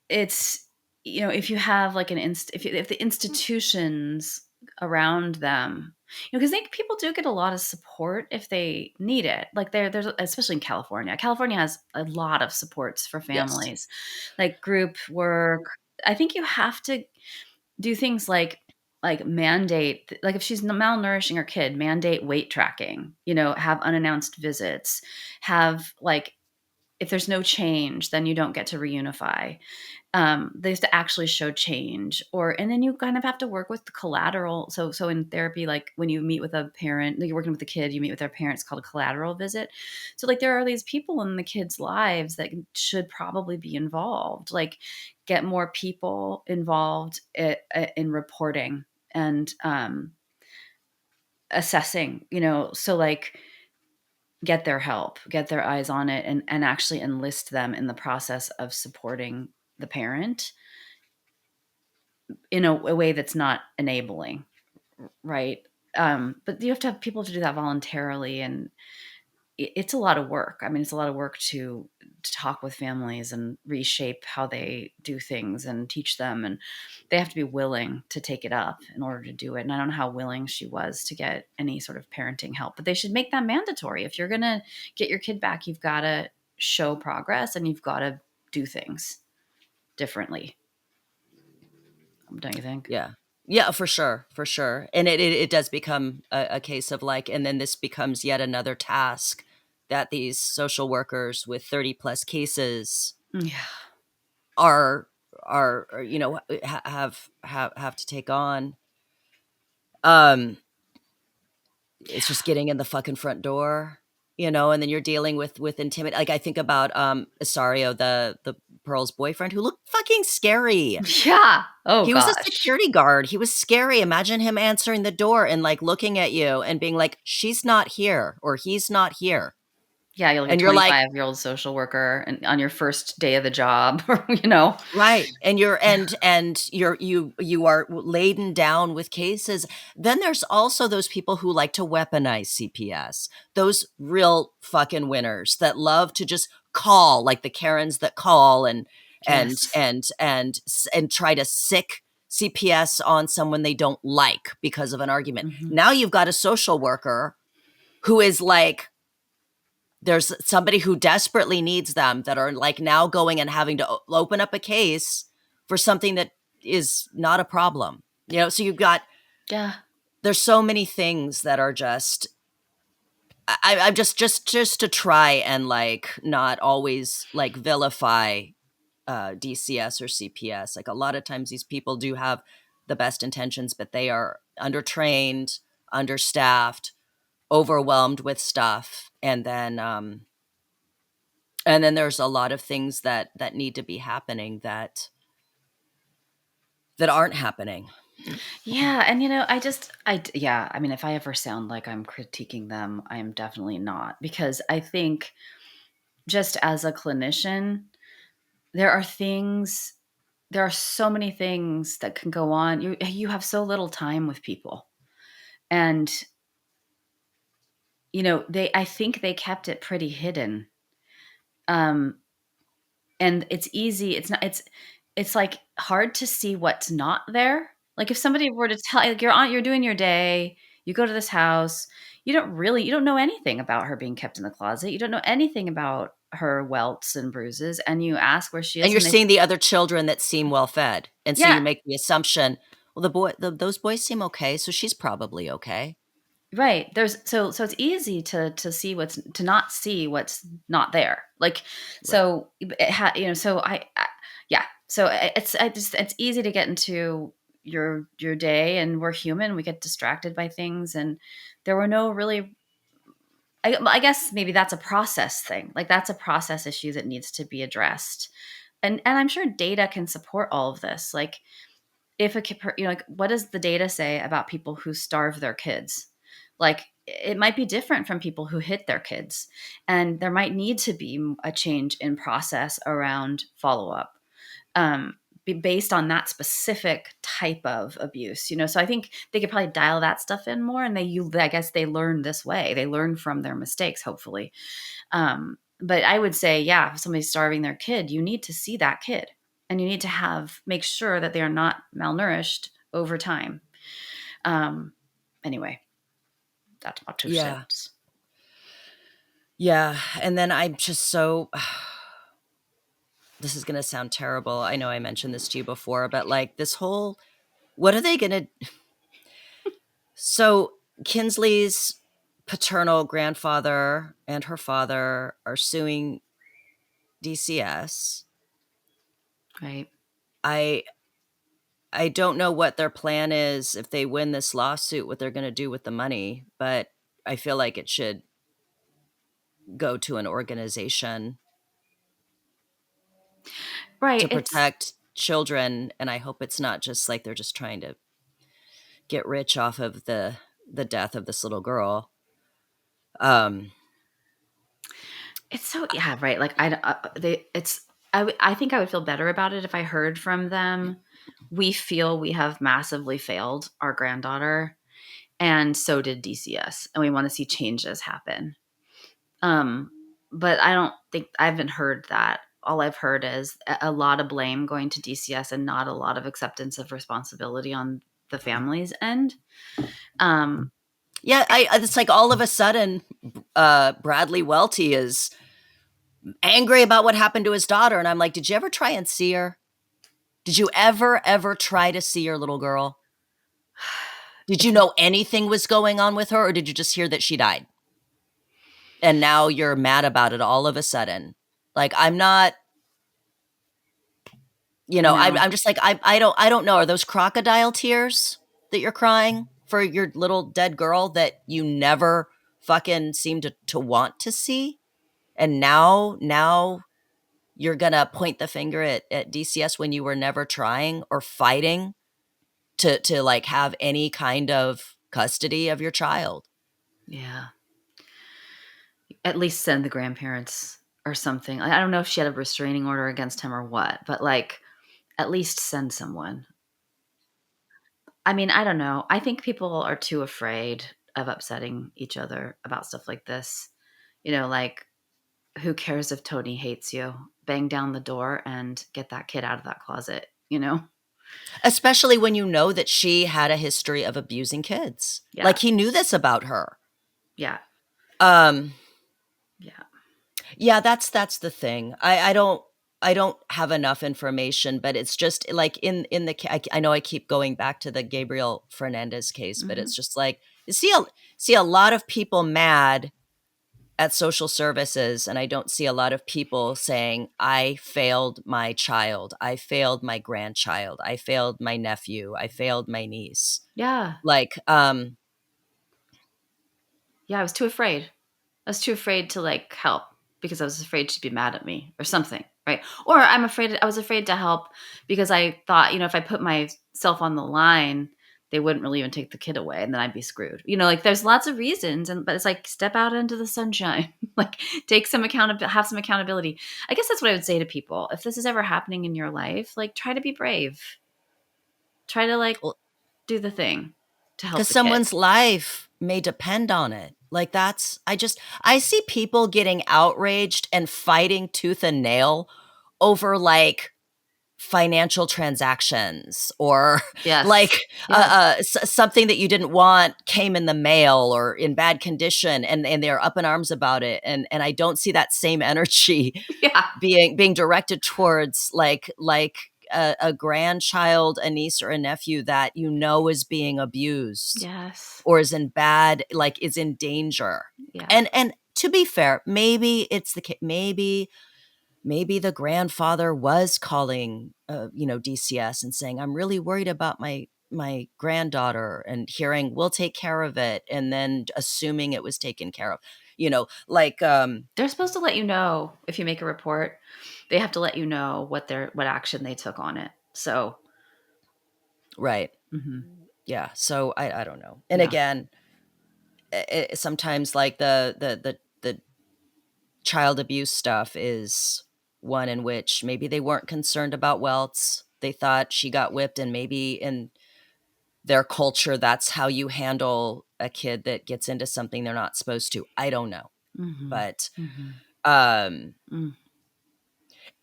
it's, if you have like if the institutions around them, because I think people do get a lot of support if they need it. Like, there's, especially in California. California has a lot of supports for Yes. families, like group work. I think you have to do things like mandate, like if she's malnourishing her kid, mandate weight tracking, have unannounced visits, have like, if there's no change, then you don't get to reunify. They used to actually show change, and then you kind of have to work with the collateral. So in therapy, like when you meet with a parent, like you're working with a kid, you meet with their parents, called a collateral visit. So like there are these people in the kids' lives that should probably be involved. Like, get more people involved in reporting and assessing. So like, get their help, get their eyes on it, and actually enlist them in the process of supporting the parent in a way that's not enabling, right? But you have to have people to do that voluntarily, and it's a lot of work. I mean, it's a lot of work to talk with families and reshape how they do things and teach them, and they have to be willing to take it up in order to do it. And I don't know how willing she was to get any sort of parenting help, but they should make that mandatory. If you're gonna get your kid back, you've got to show progress and you've got to do things differently. Don't you think? Yeah. Yeah, for sure, for sure. And it does become a case of like, and then this becomes yet another task that these social workers with 30 plus cases Yeah. are have to take on. Um, it's just getting in the fucking front door, and then you're dealing with intimidate. Like I think about Isario, the Pearl's boyfriend, who looked fucking scary. Yeah. Oh He was a gosh. security guard. He was scary. Imagine him answering the door and like looking at you and being like, "She's not here," or "He's not here," Yeah, you're like a and you're like, 25-year-old social worker and on your first day of the job. right, and you're Yeah. you are laden down with cases. Then there's also those people who like to weaponize CPS. Those real fucking winners that love to just call, like the Karens that call Yes. and try to sick CPS on someone they don't like because of an argument. Mhm. Now you've got a social worker who is like, there's somebody who desperately needs them, that are like now going and having to open up a case for something that is not a problem. So you've got, Yeah. there's so many things that are just, I'm just to try and like not always like vilify DCS or CPS. Like a lot of times these people do have the best intentions, but they are undertrained, understaffed, overwhelmed with stuff. And then there's a lot of things that need to be happening that aren't happening. Yeah, and yeah, I mean, if I ever sound like I'm critiquing them, I am definitely not, because I think, just as a clinician, there are things there are so many things that can go on. You have so little time with people. And they I think they kept it pretty hidden. Um and it's easy. It's not it's like hard to see what's not there. Like, if somebody were to tell, like, you're doing your day, you go to this house, you don't know anything about her being kept in the closet. You don't know anything about her welts and bruises, and you ask where she And is, you're and they seeing the other children that seem well fed, and so you yeah, make the assumption, well, those boys seem okay, so she's probably okay. right. So it's easy to not see what's not there. Like, Right. so so yeah. So it's easy to get into your day, and we're human. We get distracted by things, and there were no really. I guess maybe that's a process thing. Like, that's a process issue that needs to be addressed, and I'm sure data can support all of this. Like, if like, what does the data say about people who starve their kids? Like, it might be different from people who hit their kids, and there might need to be a change in process around follow up, based on that specific type of abuse. So I think they could probably dial that stuff in more, and I guess they learn this way. They learn from their mistakes, hopefully. But I would say, yeah, if somebody's starving their kid, you need to see that kid, and you need to make sure that they are not malnourished over time. Anyway, that's my two Yeah. cents. Yeah. And then I'm just so, this is going to sound terrible. I know I mentioned this to you before, but like this whole, what are they going to, so Kinsleigh's paternal grandfather and her father are suing DCS. Right. I I don't know what their plan is if they win this lawsuit, what they're going to do with the money, but I feel like it should go to an organization Right. to protect children, and I hope it's not just like they're just trying to get rich off of the death of this little girl. Um It's so, yeah, right. Like, I think I would feel better about it if I heard from them. We feel we have massively failed our granddaughter, and so did DCS, and we want to see changes happen. Um, but I don't think I haven't heard that. All I've heard is a lot of blame going to DCS and not a lot of acceptance of responsibility on the family's end. Um, yeah, it's like all of a sudden Bradley Welty is angry about what happened to his daughter, and I'm like, did you ever try and see her? Did you ever try to see your little girl? Did you it's know anything was going on with her, or did you just hear that she died? And now you're mad about it all of a sudden. Like, I'm not, no, I'm just like, I don't know. Are those crocodile tears that you're crying for your little dead girl that you never fucking seem to want to see? And now you're gonna point the finger at DCS when you were never trying or fighting to like have any kind of custody of your child. yeah. At least send the grandparents or something. I don't know if she had a restraining order against him or what, but like, at least send someone. I mean, I don't know. I think people are too afraid of upsetting each other about stuff like this. Like, who cares if Tony hates you? Bang down the door and get that kid out of that closet. Especially when you know that she had a history of abusing kids. Yeah. Like he knew this about her. Yeah. Um Yeah. yeah, that's the thing. I don't have enough information, but it's just like in the I know I keep going back to the Gabriel Fernandez case, but Hmm. it's just like you see a lot of people mad at social services, and I don't see a lot of people saying, I failed my child, I failed my grandchild, I failed my nephew, I failed my niece. Yeah. Like, Yeah. I was too afraid. I was too afraid to like help because I was afraid she'd be mad at me or something, right? Or I was afraid to help because I thought, if I put myself on the line, they wouldn't really even take the kid away and then I'd be screwed. Like, there's lots of reasons, but it's like, step out into the sunshine, like take some have some accountability. I guess that's what I would say to people. If this is ever happening in your life, like, try to be brave. Try to like well, do the thing to help because the kid. someone's life may depend on it. Like I see people getting outraged and fighting tooth and nail over like financial transactions or like Yes. Yes. something that you didn't want came in the mail or in bad condition, and they're up in arms about it, and I don't see that same energy Yeah. being directed towards like a grandchild, a niece or a nephew that is being abused Yes. or is in bad, like is in danger. Yeah. And to be fair, maybe it's the case, maybe the grandfather was calling DCS and saying, I'm really worried about my granddaughter, and hearing we'll take care of it, and then assuming it was taken care of, like They're supposed to let you know if you make a report. They have to let you know what action they took on it. So, right. mhm. Yeah, so I don't know. And Yeah. again, sometimes like the child abuse stuff is one in which maybe they weren't concerned about welts. They thought she got whipped, and maybe in their culture, that's how you handle a kid that gets into something they're not supposed to. I don't know. Mm-hmm. But Mm-hmm. um, Mm.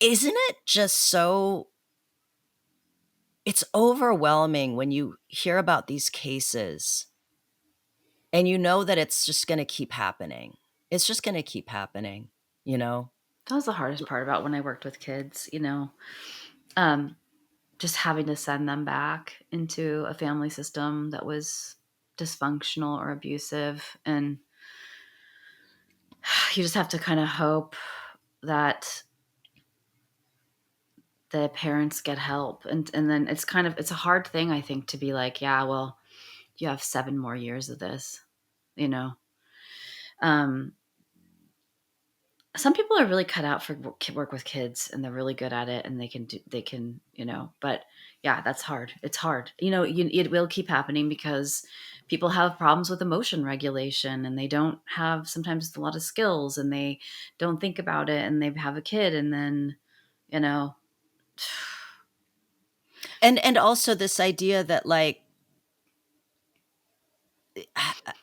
isn't it just so it's overwhelming when you hear about these cases and you know that it's just going to keep happening. It's just going to keep happening, you know? That was the hardest part about when I worked with kids, um, just having to send them back into a family system that was dysfunctional or abusive. And you just have to kind of hope that the parents get help. And then it's a hard thing, I think, to be like, yeah, well, you have 7 more years of this, you know? Um, some people are really cut out for work with kids, and they're really good at it, and but yeah, that's hard. It's hard. It will keep happening because people have problems with emotion regulation, and they don't have sometimes a lot of skills, and they don't think about it, and they have a kid, and then, you know, And also this idea that like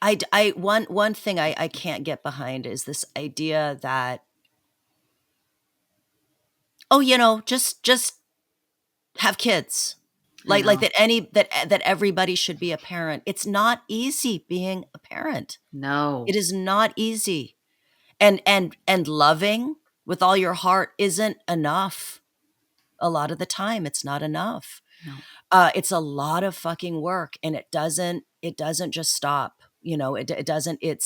I one thing I can't get behind is this idea that, oh, just have kids. I Like know. that everybody should be a parent. It's not easy being a parent. It No, is not easy. And loving with all your heart isn't enough. A lot of the time it's not enough. no. It's a lot of fucking work, and it doesn't just stop. It doesn't. It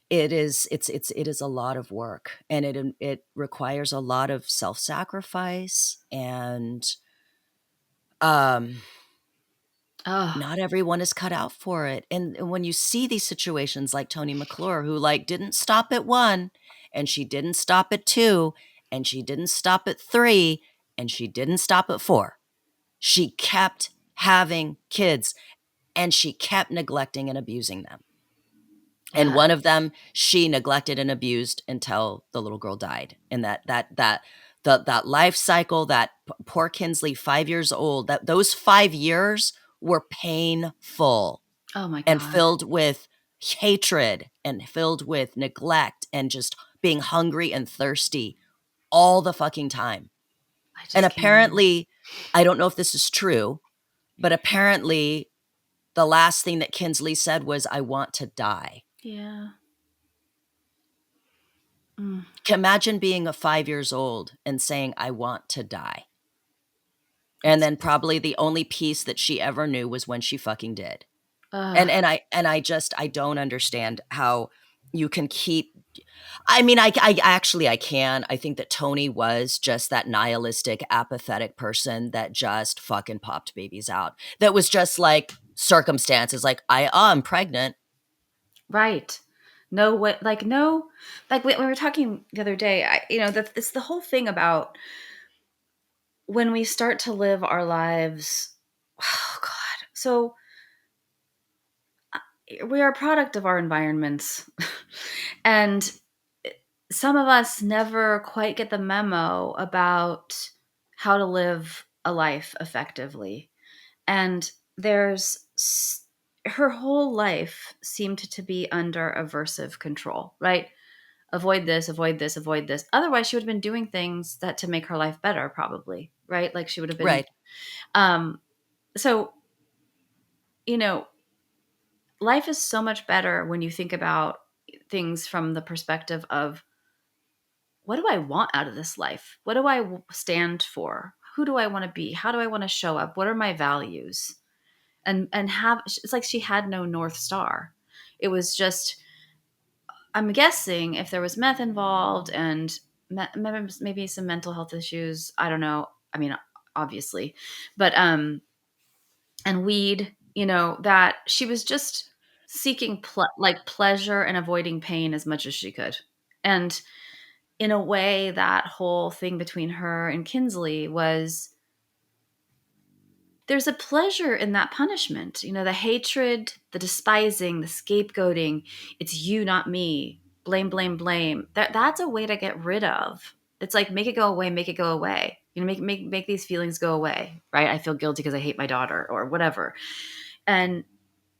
is a lot of work, and it requires a lot of self-sacrifice, and um Oh, not everyone is cut out for it. And when you see these situations like Tony McClure, who like didn't stop at 1, and she didn't stop at 2, and she didn't stop at 3, and she didn't stop at 4. She kept having kids, and she kept neglecting and abusing them. And yeah. one of them she neglected and abused until the little girl died. And that life cycle, that poor Kinsleigh, 5 years old, that those 5 years were painful Oh my and God. filled with hatred and filled with neglect and just being hungry and thirsty all the fucking time. I And just can't even. apparently, I don't know if this is true, but apparently the last thing that Kinsleigh said was, "I want to die." Yeah. Mm. Imagine being a 5 years old and saying, "I want to die." And It's. then probably the only peace that she ever knew was when she fucking did. Uh, And I don't understand how you can keep. I mean, I actually I can. I think that Tony was just that nihilistic, apathetic person that just fucking popped babies out. That was just like circumstances, like I'm pregnant. Right. No, what, like, no, like when we were talking the other day, that it's the whole thing about when we start to live our lives. Oh, God. So we are a product of our environments. And some of us never quite get the memo about how to live a life effectively. And her whole life seemed to be under aversive control, right? Avoid this, avoid this, avoid this. Otherwise, she would have been doing things that to make her life better, probably, right? Like she would have been. Right. Um, so, you know, life is so much better when you think about things from the perspective of what do I want out of this life? What do I stand for? Who do I want to be? How do I want to show up? What are my values? And have it's like she had no north star. It was just, I'm guessing if there was meth involved and maybe some mental health issues, I don't know. I mean, obviously, but and weed, that she was just seeking like pleasure and avoiding pain as much as she could. And in a way, that whole thing between her and Kinsleigh was there's a pleasure in that punishment. The hatred, the despising, the scapegoating. It's you, not me. Blame, blame, blame. That's a way to get rid of. It's like, make it go away, make it go away. Make these feelings go away, right? I feel guilty because I hate my daughter or whatever. And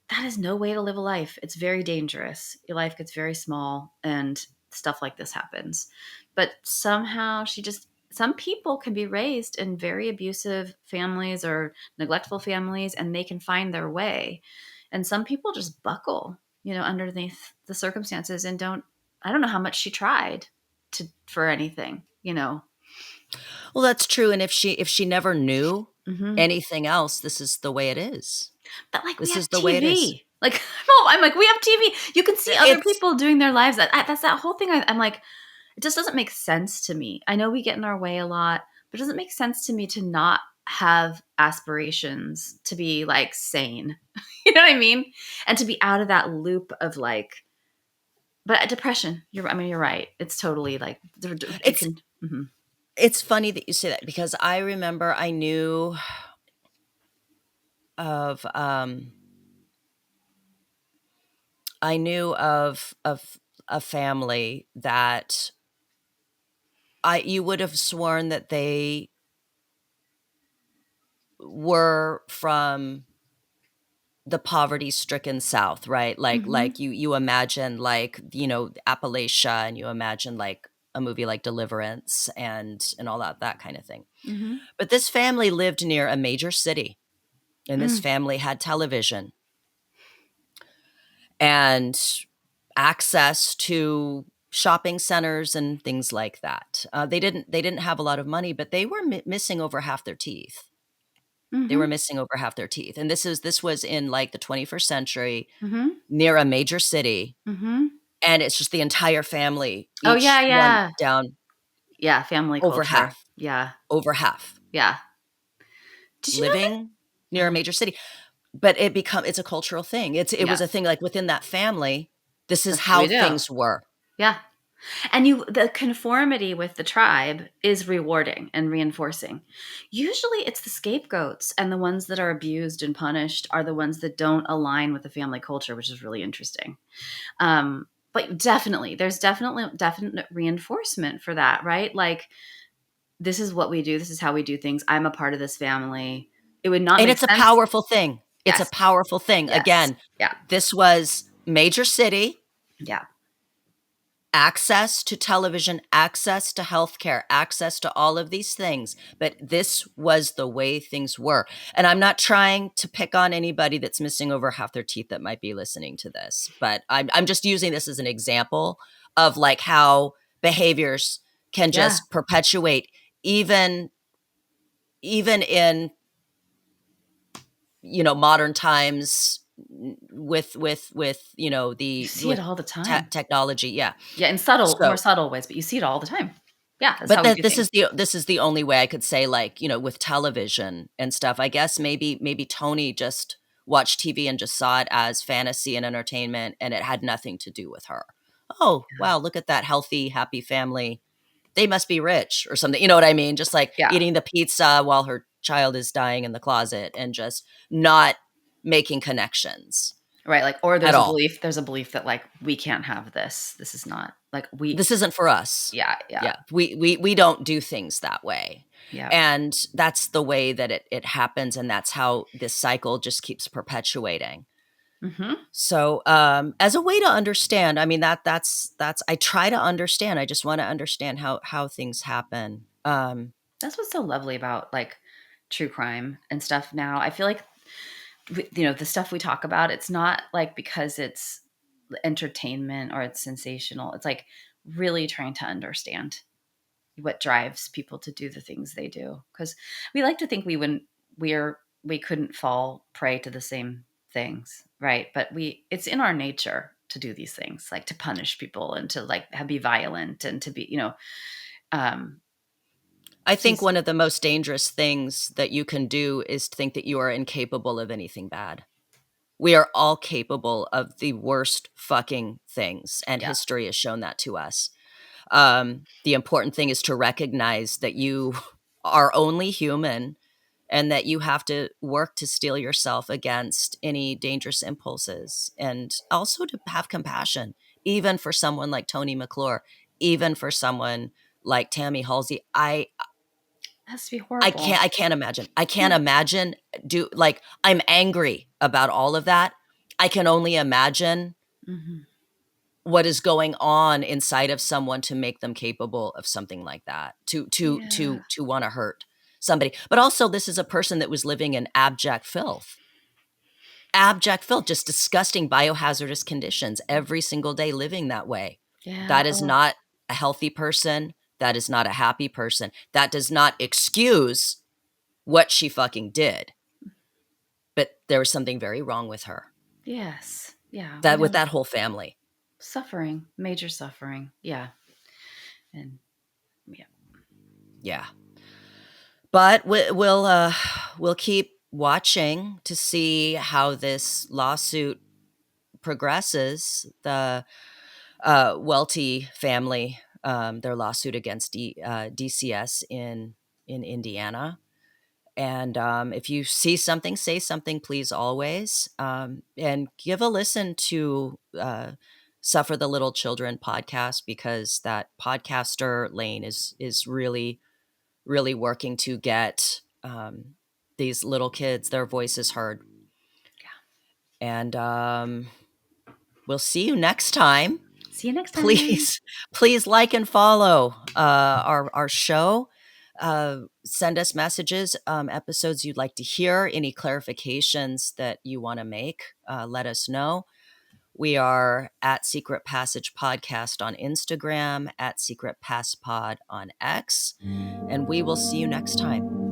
that is no way to live a life. It's very dangerous. Your life gets very small and stuff like this happens. But somehow some people can be raised in very abusive families or neglectful families, and they can find their way. And some people just buckle, underneath the circumstances and I don't know how much she tried for anything. Well, that's true. And if she never knew Hmm. anything else, this is the way it is. But like, we This have is the way it is. TV. Like, I'm like, we have TV. You can see other It's people doing their lives. That's that whole thing. I'm like, it just doesn't make sense to me. I know we get in our way a lot, but it doesn't make sense to me to not have aspirations to be like sane. You know what I mean? And to be out of that loop of like, but depression. You're right. It's totally like you it's can. Mhm. it's funny that you say that because I remember of um I knew of a family that you would have sworn that they were from the poverty-stricken South, right? Like Mhm. you imagine like, Appalachia, and you imagine like a movie like Deliverance and all that kind of thing. Mhm. But this family lived near a major city, and this Mm. family had television and access to shopping centers and things like that. They didn't have a lot of money, but they were missing over half their teeth. They were Mhm. missing over half their teeth, and this was in like the 21st century, Mhm. near a major city, Mhm. and it's just the entire family, Oh yeah, each one yeah, down yeah. Family over culture. half, Yeah, over half, yeah. Did you know that? living near a major city. But it's a cultural thing. It was Yes, a thing like within that family, this is that's what how we do. things were. Yeah. And the conformity with the tribe is rewarding and reinforcing. Usually it's the scapegoats and the ones that are abused and punished are the ones that don't align with the family culture, which is really interesting. But definitely, there's definite reinforcement for that, right? Like, this is what we do. This is how we do things. I'm a part of this family. It would not And make it's a sense. powerful thing. It's a Yes. powerful thing. Yes. Again, Yeah. this was major city, Yeah. access to television, access to healthcare, access to all of these things. But this was the way things were. And I'm not trying to pick on anybody that's missing over half their teeth that might be listening to this, but I'm just using this as an example of like how behaviors can Yeah. just perpetuate even in modern times, with You the see it with all the time. technology, yeah. Yeah, in more So subtle ways, but you see it all the time. Yeah, that's but how we that do things. this is the only way I could say, like, with television and stuff. I guess maybe Tony just watched TV and just saw it as fantasy and entertainment, and it had nothing to do with her. Oh, wow, look at that healthy, happy family. They must be rich or something. You know what I mean? Just like Yeah. eating the pizza while her child is dying in the closet and just not making connections Right, like, or at all. there's a belief that, like, we can't have this. This is not like we. This isn't for us. Yeah, yeah, Yeah, we don't do things that way. yeah. And that's the way that it happens, and that's how this cycle just keeps perpetuating. Mhm. So, as a way to understand, I mean, that's I try to understand. I just want to understand how things happen. That's what's so lovely about, like, true crime and stuff now. I feel like, the stuff we talk about, it's not, like, because it's entertainment or it's sensational. It's, like, really trying to understand what drives people to do the things they do. Because we like to think we couldn't fall prey to the same things, right? But it's in our nature to do these things, like to punish people and to like be violent and to be, um, I think she's one of the most dangerous things that you can do is to think that you are incapable of anything bad. We are all capable of the worst fucking things, and yeah, history has shown that to us. The important thing is to recognize that you are only human, and that you have to work to steel yourself against any dangerous impulses, and also to have compassion, even for someone like Tony McClure, even for someone like Tammy Halsey. It has to be horrible. I can't imagine. I can't Yeah. imagine I'm angry about all of that. I can only imagine Mhm. what is going on inside of someone to make them capable of something like that, Yeah. to want to hurt somebody. But also, this is a person that was living in abject filth, just disgusting biohazardous conditions every single day, living that way. Yeah. That is Oh, not a healthy person. That is not a happy person. That does not excuse what she fucking did. But there was something very wrong with her, yes. Yeah. We that with don't that whole family. suffering, major suffering. Yeah. And yeah. Yeah. But we'll keep watching to see how this lawsuit progresses. The Welty family, their lawsuit against DCS in Indiana. And if you see something, say something, please, always. And give a listen to Suffer the Little Children podcast, because that podcaster Lane is really, really working to get these little kids, their voices heard. And we'll see you next time. See you next time. Please like and follow our show. Send us messages, episodes you'd like to hear, any clarifications that you want to make. Let us know. We are at Secret Passage Podcast on Instagram, at Secret Pass Pod on X, and we will see you next time.